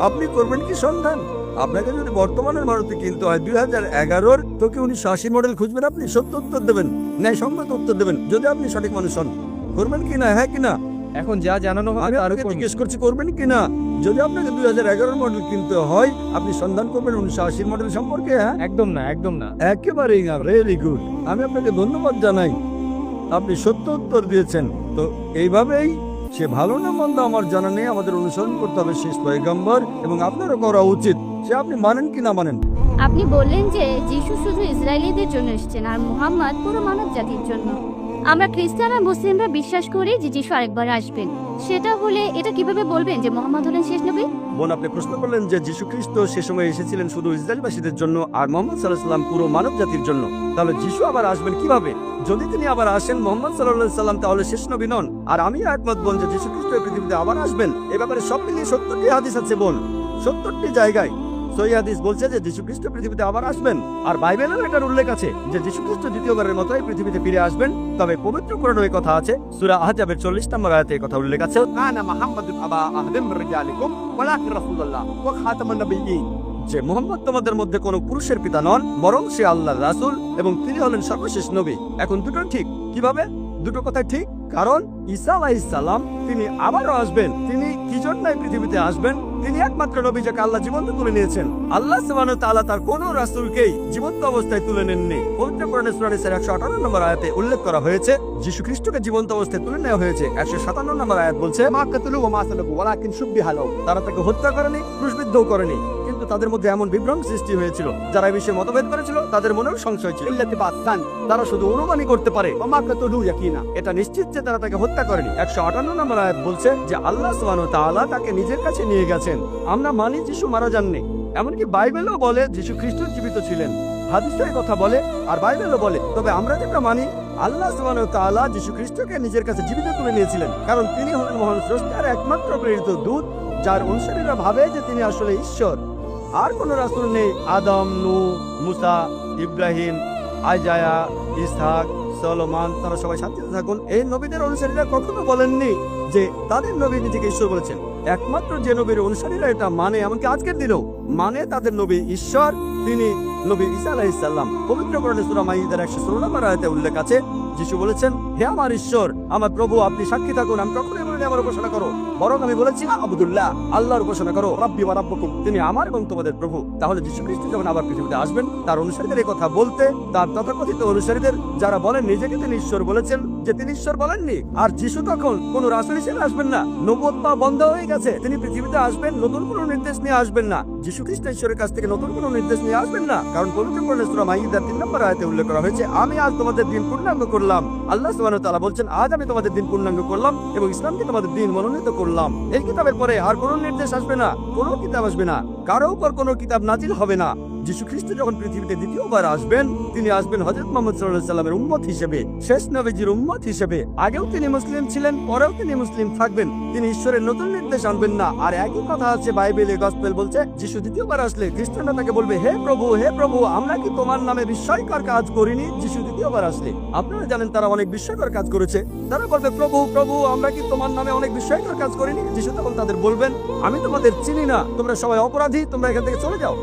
B: আপনি করবেন কি সন্ধান? আপনাকে যদি বর্তমানের মারুতি কিনতে হয় 2011-র, তো কি 1980 মডেল খুঁজবেন? আপনি সত্য উত্তর দেবেন, ন্যায়সঙ্গত উত্তর দেবেন, যদি আপনি সঠিক মানুষ হন। করবেন কি না? হ্যাঁ কি না?
A: এখন যা জানানো হবে
B: আমি
A: তার
B: আপনাকে
A: উপর
B: জিজ্ঞেস করছি করবেন কিনা? যদি আপনাকে 2011 মডেল কিনতে হয়, আপনি সন্ধান করবেন 1980 মডেল সম্পর্কে। হ্যাঁ,
A: একদম না, একদম না।
B: একেবারেই না। ভেরি গুড, আমি আপনাকে ধন্যবাদ জানাই, আপনি সত্য উত্তর দিয়েছেন। তো এইভাবেই সে ভালো না মন্দ আমার জানা নেই, আমাদের অনুসরণ করতে হবে শেষ পয়গম্বর, এবং আপনারও করা উচিত। সে আপনি মানেন কি না মানেন।
I: আপনি বললেন যে যিশু শুধু ইসরায়েলিদের জন্য এসেছেন আর মুহাম্মদ পুরো মানব জাতির জন্য। আমরা খ্রিস্টান আর মুসলিমরা বিশ্বাস করি যে যিশু আরেকবার আসবেন। সেটা হলে এটা কিভাবে বলবেন যে মুহাম্মদ হলেন শেষ নবী?
B: বোন, আপনি প্রশ্ন করলেন যে যীশু খ্রিস্ট সে সময় এসেছিলেন শুধু ইসরায়েলবাসীদের জন্য আর মোহাম্মদ সাল্লাল্লাহু আলাইহি সাল্লাম পুরো মানব জাতির জন্য। তাহলে যিশু আবার আসবেন কিভাবে? যদি তিনি আবার আসেন মোহাম্মদ সাল্লাল্লাহু আলাইহি সাল্লাম তাহলে শেষ নবী নন। আর আমি একমত বোন যে যীশু খ্রিস্ট এই পৃথিবীতে আবার আসবেন। এ ব্যাপারে সব মিলিয়ে 70টি হাদিস আছে বোন, 70টি জায়গায় সহিহ হাদিস বলছে যে যীশু খ্রিস্ট পৃথিবীতে আবার আসবেন। আর বাইবেলেও এটার উল্লেখ আছে যে যীশু খ্রিস্ট দ্বিতীয়বারের মতো এই পৃথিবীতে ফিরে আসবেন। তবে পবিত্র কোরআনে এই কথা আছে, সূরা আহজাবের 40 নম্বর আয়াতে এই কথা উল্লেখ আছে,
C: كان محمد أبا أحد من رجالكم ولكن رسول الله وخاتم النبيين।
B: যে মুহাম্মদ তোমাদের মধ্যে কোনো পুরুষের পিতা নন, বরং সে আল্লাহর রাসূল এবং তিনি হলেন সর্বশেষ নবী। এখন দুটো ঠিক কিভাবে? দুটো কথা ঠিক, কারণ ঈসা আলাইহিস সালাম তিনি আবারও আসবেন। তিনি কি জন্য এই পৃথিবীতে আসবেন? তিনি একমাত্র নবী যাকে আল্লাহ জীবন্ত তুলে নিয়েছেন। আল্লাহ সুবহানাহু ওয়া তাআলা তার কোন রাসূলকেই জীবন্ত অবস্থায় তুলে নেননি। পবিত্র কোরআনে সূরা নিসার 158 নম্বর আয়াতে উল্লেখ করা হয়েছে যীশু খ্রিস্টকে জীবন্ত অবস্থায় তুলে নেওয়া হয়েছে। 157 নম্বর আয়াত বলছে,
C: ما قتلوه وما صلبوه ولكن شبه له।
B: তারা তাকে হত্যা করেনি, ক্রুশবিদ্ধও করেনি, কিন্তু তাদের মধ্যে এমন বিভ্রম সৃষ্টি হয়েছিল, যারা এই বিষয়ে মতভেদ করেছিল তাদের মনেও সংশয় ছিল।
C: إلا اتباع الظن
B: তারা শুধু অনুমানই করতে পারে,
C: وما قتلوه يقينا।
B: এটা নিশ্চিত যে তারা তাকে হত্যা করেনি। 158 নম্বর আয়াত বলছে যে আল্লাহ সুবহানাহু ওয়া তাআলা তাকে নিজের কাছে নিয়ে গেছেন। আমরা মানি যিশু মারা যাননি, এমনকি বাইবেলও বলে যিশু খ্রিস্ট জীবিত ছিলেন। হাদিসে এই কথা বলে আর বাইবেলও বলে। তবে আমরা যেটা মানি, আল্লাহ সুবহানাহু ওয়া তাআলা যিশু খ্রিস্টকে নিজের কাছে জীবিত তুলে নিয়েছিলেন, কারণ তিনি হলেন মহান স্রষ্টার একমাত্র প্রেরিত দূত, যার অনুসারীরা ভাবে যে তিনি আসলে ঈশ্বর। আর কোন রাসূল নেই। আদম, নূহ, মুসা, ইব্রাহিম, আইজায়া, ইসহাক, সলোমন, তারা সবাই শান্তিতে থাকুন, এই নবীদের অনুসারীরা কখনো বলেননি যে তাদের নবী নিজেকে ঈশ্বর বলেছেন। একমাত্র যে নবীর অনুসারীরা এটা মানে, এমনকি আজকের দিনেও মানে, তাদের নবী ঈশ্বর, তিনি নবী ঈসা আলাইহিস সালাম। পবিত্র কোরআনে সূরা মাইদার 116 নম্বর আয়াতে উল্লেখ আছে, যিশু বলেছেন, হে আমার ঈশ্বর, আমার প্রভু, আপনি সাক্ষী থাকুন, আমি কখনোই বলিনি আমার উপাসনা করো, বরং আমি বলেছি আবুদুল্লাহ, আল্লাহর উপাসনা করো, রাব্বি ওয়া রাব্বুকুম, তিনি আমার এবং তোমাদের প্রভু। তাহলে যিশু খ্রিস্ট যখন আবার পৃথিবীতে আসবেন, তার অনুসারীদের এই কথা বলতে, তার তথাকথিত অনুসারীদের যারা বলেন নিজেকে তিনি ঈশ্বর বলেছেন, যে তিনি ঈশ্বর বলেননি। আর যিশু তখন কোন রাসূল হিসেবে আসবেন না, নবুয়ত পাওয়া বন্ধ হয়ে গেছে। তিনি পৃথিবীতে আসবেন, নতুন কোনো নির্দেশ নিয়ে আসবেন না। যিশু খ্রিস্ট ঈশ্বরের কাছ থেকে নতুন কোনো নির্দেশ নিয়ে আসবেন না, কারণ পবিত্র কোরআনে সূরা মাইদার 3 নম্বর আয়াতে উল্লেখ করা হয়েছে, আমি আজ তোমাদের দিন পূর্ণাঙ্গ করলাম। আল্লাহ সুবহানাহু ওয়া তাআলা বলছেন, আজ আমি তোমাদের দিন পূর্ণাঙ্গ করলাম এবং ইসলামকে তোমাদের দিন মনোনীত করলাম। এই কিতাবের পরে আর কোনো নির্দেশ আসবে না, কোনো কিতাব আসবে না, কারো উপর কোনো কিতাব নাজিল হবে না। যিশু খ্রিস্ট যখন পৃথিবীতে দ্বিতীয়বার আসবেন, তিনি আসবেন হযরত মুহাম্মদ সাল্লাল্লাহু আলাইহি সাল্লামের উম্মত হিসেবে, শেষ নবীজির উম্মত হিসেবে। আগেও তিনি মুসলিম ছিলেন, পরেও তিনি মুসলিম থাকবেন। তিনি ঈশ্বরের নতুন নির্দেশ আনবেন না। আর একই কথা আছে বাইবেলে, গসপেল বলছে, যিশু দ্বিতীয়বার আসলে খ্রিস্টানরা তাকে বলবে, হে প্রভু, আমরা কি তোমার নামে বিস্ময়কর কাজ করিনি? যিশু দ্বিতীয়বার আসলে আপনারা জানেন তারা অনেক বিস্ময়কর কাজ করেছে। তারা বলবে, প্রভু, আমরা কি তোমার নামে অনেক বিস্ময়কর কাজ করিনি? যিশু তখন তাদের বলবেন, আমি তোমাদের চিনি না, তোমরা সবাই অপরাধী, তোমরা এখান থেকে চলে যাও।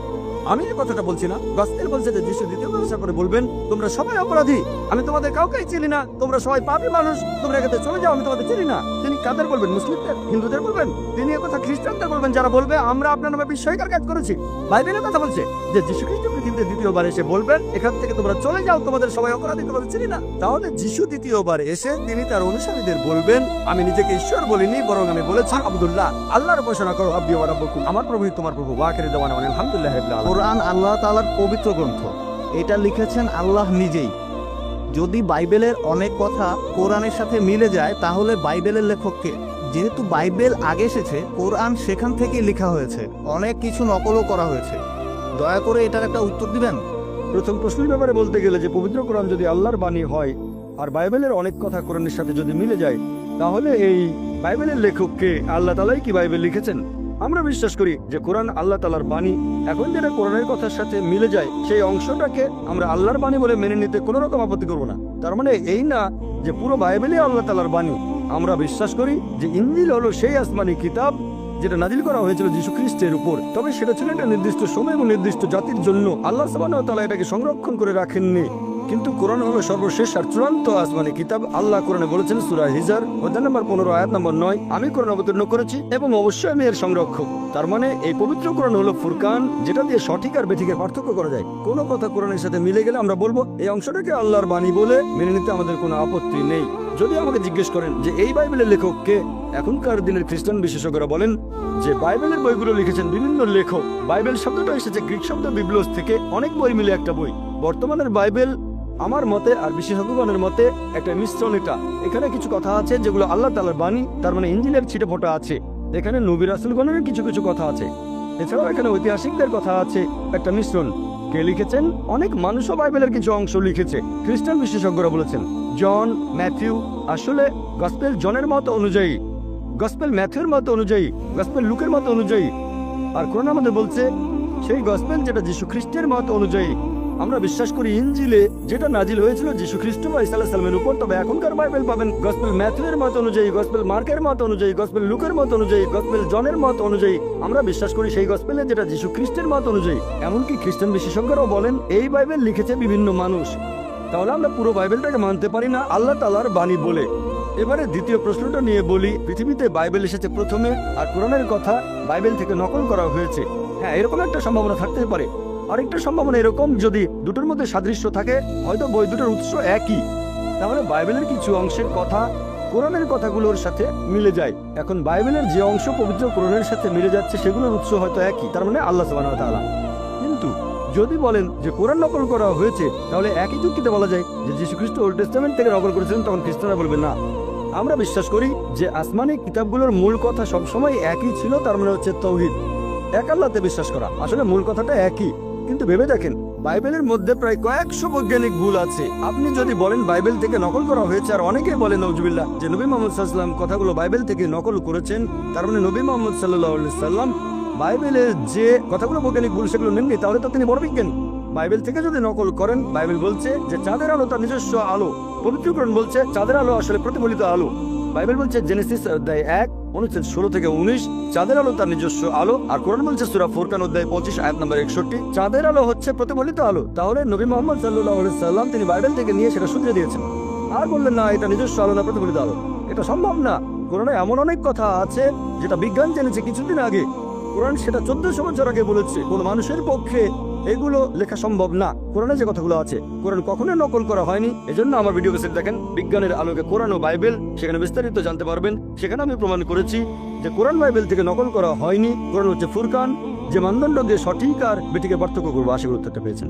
B: আমি এই কথাটা বলছি না, গসপেল বলছে যে যিশু দ্বিতীয়বার আসার পরে বলবেন, তোমরা সবাই অপরাধী, আমি তোমাদের কাউকেই চিনি না, তোমরা সবাই পাপী মানুষ, তোমরা এখান থেকে চলে যাও, আমি তোমাদের চিনি না। তিনি কাদের বলবেন? মুসলিমদের, হিন্দুদের বলবেন? তিনি একথা খ্রিস্টানদের বলবেন, যারা বলবে আমরা আপনার নামে বিস্ময়কর কাজ করেছি। বাইবেলের কথা বলছে যে যিশু খ্রিস্ট পৃথিবীতে দ্বিতীয়বার এসে বলবেন, এখান থেকে তোমরা চলে যাও, তোমাদের সবাই অপরাধী, তোমাদের চিনি না। তাহলে যিশু দ্বিতীয়বার এসে তিনি তার অনুসারীদের বলবেন, আমি নিজেকে ঈশ্বর বলিনি, বরং আমি বলেছি আব্দুল্লাহ, আল্লাহর উপাসনা করো, রাব্বি ওয়া রাব্বুকুম, আমার প্রভুই তোমার প্রভু। ওয়া আখিরু দাওয়ানা আলহামদুলিল্লাহি রাব্বিল আলামিন।
J: কোরআন আল্লাহ তাআলার পবিত্র গ্রন্থ, এটা লিখেছেন আল্লাহ নিজেই। যদি বাইবেলের অনেক কথা কোরআনের সাথে মিলে যায়, তাহলে বাইবেলের লেখককে, যেহেতু বাইবেল আগে এসেছে, কোরআন সেখান থেকেই লেখা হয়েছে, অনেক কিছু নকলও করা হয়েছে। দয়া করে এটার একটা উত্তর দিবেন।
B: প্রথম প্রশ্নের ব্যাপারে বলতে গেলে যে পবিত্র কোরআন যদি আল্লাহর বাণী হয় আর বাইবেলের অনেক কথা কোরআনের সাথে যদি মিলে যায়, তাহলে এই বাইবেলের লেখককে আল্লাহ তাআলাই কি বাইবেল লিখেছেন? আমরা বিশ্বাস করি যে কোরআন আল্লাহ তাআলার বাণী। এখন যেটা কোরআনের কথার সাথে মিলে যায়, সেই অংশটাকে আমরা আল্লাহর বাণী বলে মেনে নিতে কোনো রকম আপত্তি করবো না। তার মানে এই না যে পুরো বাইবেলই আল্লাহ তাআলার বাণী। আমরা বিশ্বাস করি যে ইনজিল হলো সেই আসমানি কিতাব যেটা নাজিল করা হয়েছিল যীশু খ্রিস্টের উপর। তবে সেটা ছিল একটা নির্দিষ্ট সময় এবং নির্দিষ্ট জাতির জন্য। আল্লাহ সুবহানাহু ওয়া তাআলা এটাকে সংরক্ষণ করে রাখেননি। কিন্তু কোরআন হলো সর্বশেষ আর চূড়ান্ত আসমানি কিতাব। আল্লাহ কোরআনে বলেছেন সূরা হিজর অধ্যায় নম্বর 15 আয়াত নম্বর 9, আমি কোরআন অবতীর্ণ করেছি এবং অবশ্যই আমি এর সংরক্ষক। তার মানে এই পবিত্র কোরআন হলো ফুরকান, যেটা দিয়ে সঠিক আর বেঠিকের পার্থক্য করা যায়। কোনো কথা কোরআনের সাথে মিলে গেলে আমরা বলবো এই অংশটাকে আল্লাহর বাণী বলে মেনে নিতে আমাদের কোনো আপত্তি নেই। যদি আমাকে জিজ্ঞেস করেন যে এই বাইবেলের লেখক কে, এখনকার দিনের খ্রিস্টান বিশেষজ্ঞরা বলেন যে বাইবেলের বইগুলো লিখেছেন বিভিন্ন লেখক। বাইবেল শব্দটা এসেছে গ্রিক শব্দ বিবলোস থেকে, অনেক বই মিলে একটা বই। বর্তমানের বাইবেল আমার মতে আর বিশেষজ্ঞগণের মতে একটা মিশ্রণ। এখানে কিছু কথা আছে যেগুলো আল্লাহ তাআলার বাণী, তার মানে ইঞ্জিলের ছিটেফোঁটা আছে। এখানে নবী রাসূলগণের কিছু কিছু কথা আছে, এছাড়াও এখানে ঐতিহাসিকদের কথা আছে। একটা মিশ্রণ। কে লিখেছেন? অনেক মানুষও বাইবেলের কিছু অংশ লিখেছে। খ্রিস্টান বিশেষজ্ঞরা বলেছেন জন, ম্যাথিউ, আসলে গসপেল জনের মত অনুযায়ী, গসপেল ম্যাথিউর মত অনুযায়ী, গসপেল লুকের মত অনুযায়ী। আর কোরআন আমাদের বলছে সেই গসপেল যেটা যীশু খ্রিস্টের মত অনুযায়ী। আমরা বিশ্বাস করি ইঞ্জিলে যেটা নাজিল হয়েছিল যীশু খ্রিস্ট বা ঈসা আলাইহিস সালামের উপর, তবে এখনকার বাইবেল পাবেন গসপেল ম্যাথিউর মত অনুযায়ী, গসপেল মার্কের মত অনুযায়ী, গসপেল লুকের মত অনুযায়ী, গসপেল জনের মত অনুযায়ী। আমরা বিশ্বাস করি সেই গসপেলে যেটা যীশু খ্রিস্টের মত অনুযায়ী। এমনকি খ্রিস্টান বিশেষজ্ঞরাও বলেন এই বাইবেল লিখেছে বিভিন্ন মানুষ। তাহলে আমরা পুরো বাইবেলটাকে মানতে পারি না আল্লাহ তাআলার বাণী বলে। এবারে দ্বিতীয় প্রশ্নটা নিয়ে বলি, পৃথিবীতে বাইবেল এসেছে প্রথমে আর কোরআনের কথা বাইবেল থেকে নকল করা হয়েছে। হ্যাঁ, এরকম একটা সম্ভাবনা থাকতে পারে। আরেকটা সম্ভাবনা এরকম, যদি দুটোর মধ্যে সাদৃশ্য থাকে, হয়তো বই দুটোর উৎস একই, তাহলে বাইবেলের কিছু অংশের কথা কোরআনের কথাগুলোর সাথে মিলে যায়। এখন বাইবেলের যে অংশ পবিত্র কোরআনের সাথে মিলে যাচ্ছে সেগুলোর উৎস হয়তো একই, তার মানে আল্লাহ সুবহানাহু ওয়া তাআলা। কিন্তু যদি বলেন যে কোরআন নকল করা হয়েছে, তাহলে একই যুক্তিতে বলা যায় যে যীশু খ্রিস্ট ওল্ড টেস্টামেন্ট থেকে নকল করেছিলেন, তখন খ্রিস্টানরা বলবে না। আমরা বিশ্বাস করি যে আসমানি কিতাবগুলোর মূল কথা সবসময় একই ছিল, তার মানে হচ্ছে তাওহীদ, এক আল্লাহতে বিশ্বাস করা। আসলে মূল কথাটা একই, কিন্তু ভেবে দেখেন বাইবেলের মধ্যে প্রায় কয়েকশো বৈজ্ঞানিক ভুল আছে। আপনি যদি বলেন বাইবেল থেকে নকল করা হয়েছে, আর অনেকে বলেন নাউজুবিল্লাহ যে নবী মুহাম্মদ সাল্লাল্লাহু আলাইহি ওয়াসাল্লাম কথাগুলো বাইবেল থেকে নকল করেছেন, তার মানে নবী মুহাম্মদ সাল্লাল্লাহু আলাইহি ওয়াসাল্লাম বাইবেলের যে কথাগুলো বৈজ্ঞানিক ভুল সেগুলো নেননি, তাহলে তো তিনি বড় বিজ্ঞানী। বাইবেল থেকে যদি নকল করেন, বাইবেল বলছে যে চাঁদের আলো তার নিজস্ব আলো, পবিত্র কোরআন বলছে চাঁদের আলো আসলে প্রতিফলিত আলো। বাইবেল বলছে জেনেসিস অধ্যায় 1 অনুচ্ছেদ 16 থেকে 19 চাঁদের আলো তার নিজস্ব আলো, আর কোরআন বলছে সূরা ফুরকান অধ্যায় 25 আয়াত নম্বর 61 চাঁদের আলো হচ্ছে প্রতিফলিত আলো। তাহলে নবী মুহাম্মদ সাল্লাল্লাহু আলাইহি সাল্লাম তিনি বাইবেল থেকে নিয়ে সেটা শুধরে দিয়েছেন, আর বললেন না এটা নিজস্ব আলো না প্রতিফলিত আলো। এটা সম্ভব না। কোরআনে এমন অনেক কথা আছে যেটা বিজ্ঞান জেনেছে কিছুদিন আগে। কোরআন সেটা 1400 বছর আগে বলেছে। কোন মানুষের পক্ষে এগুলো লেখা সম্ভব না। কোরআনে যে কথাগুলো আছে কোরআন কখনোই নকল করা হয়নি। এজন্য আমার ভিডিও ক্যাসেট দেখেন বিজ্ঞানের আলোকে কোরআন ও বাইবেল, সেখানে বিস্তারিত জানতে পারবেন। সেখানে আমি প্রমাণ করেছি যে কোরআন বাইবেল থেকে নকল করা হয়নি। কোরআন হচ্ছে ফুরকান, যে মানদণ্ড দিয়ে সঠিক আর বেঠিকের পার্থক্য করবো। আশা করি উত্তরটা পেয়েছেন।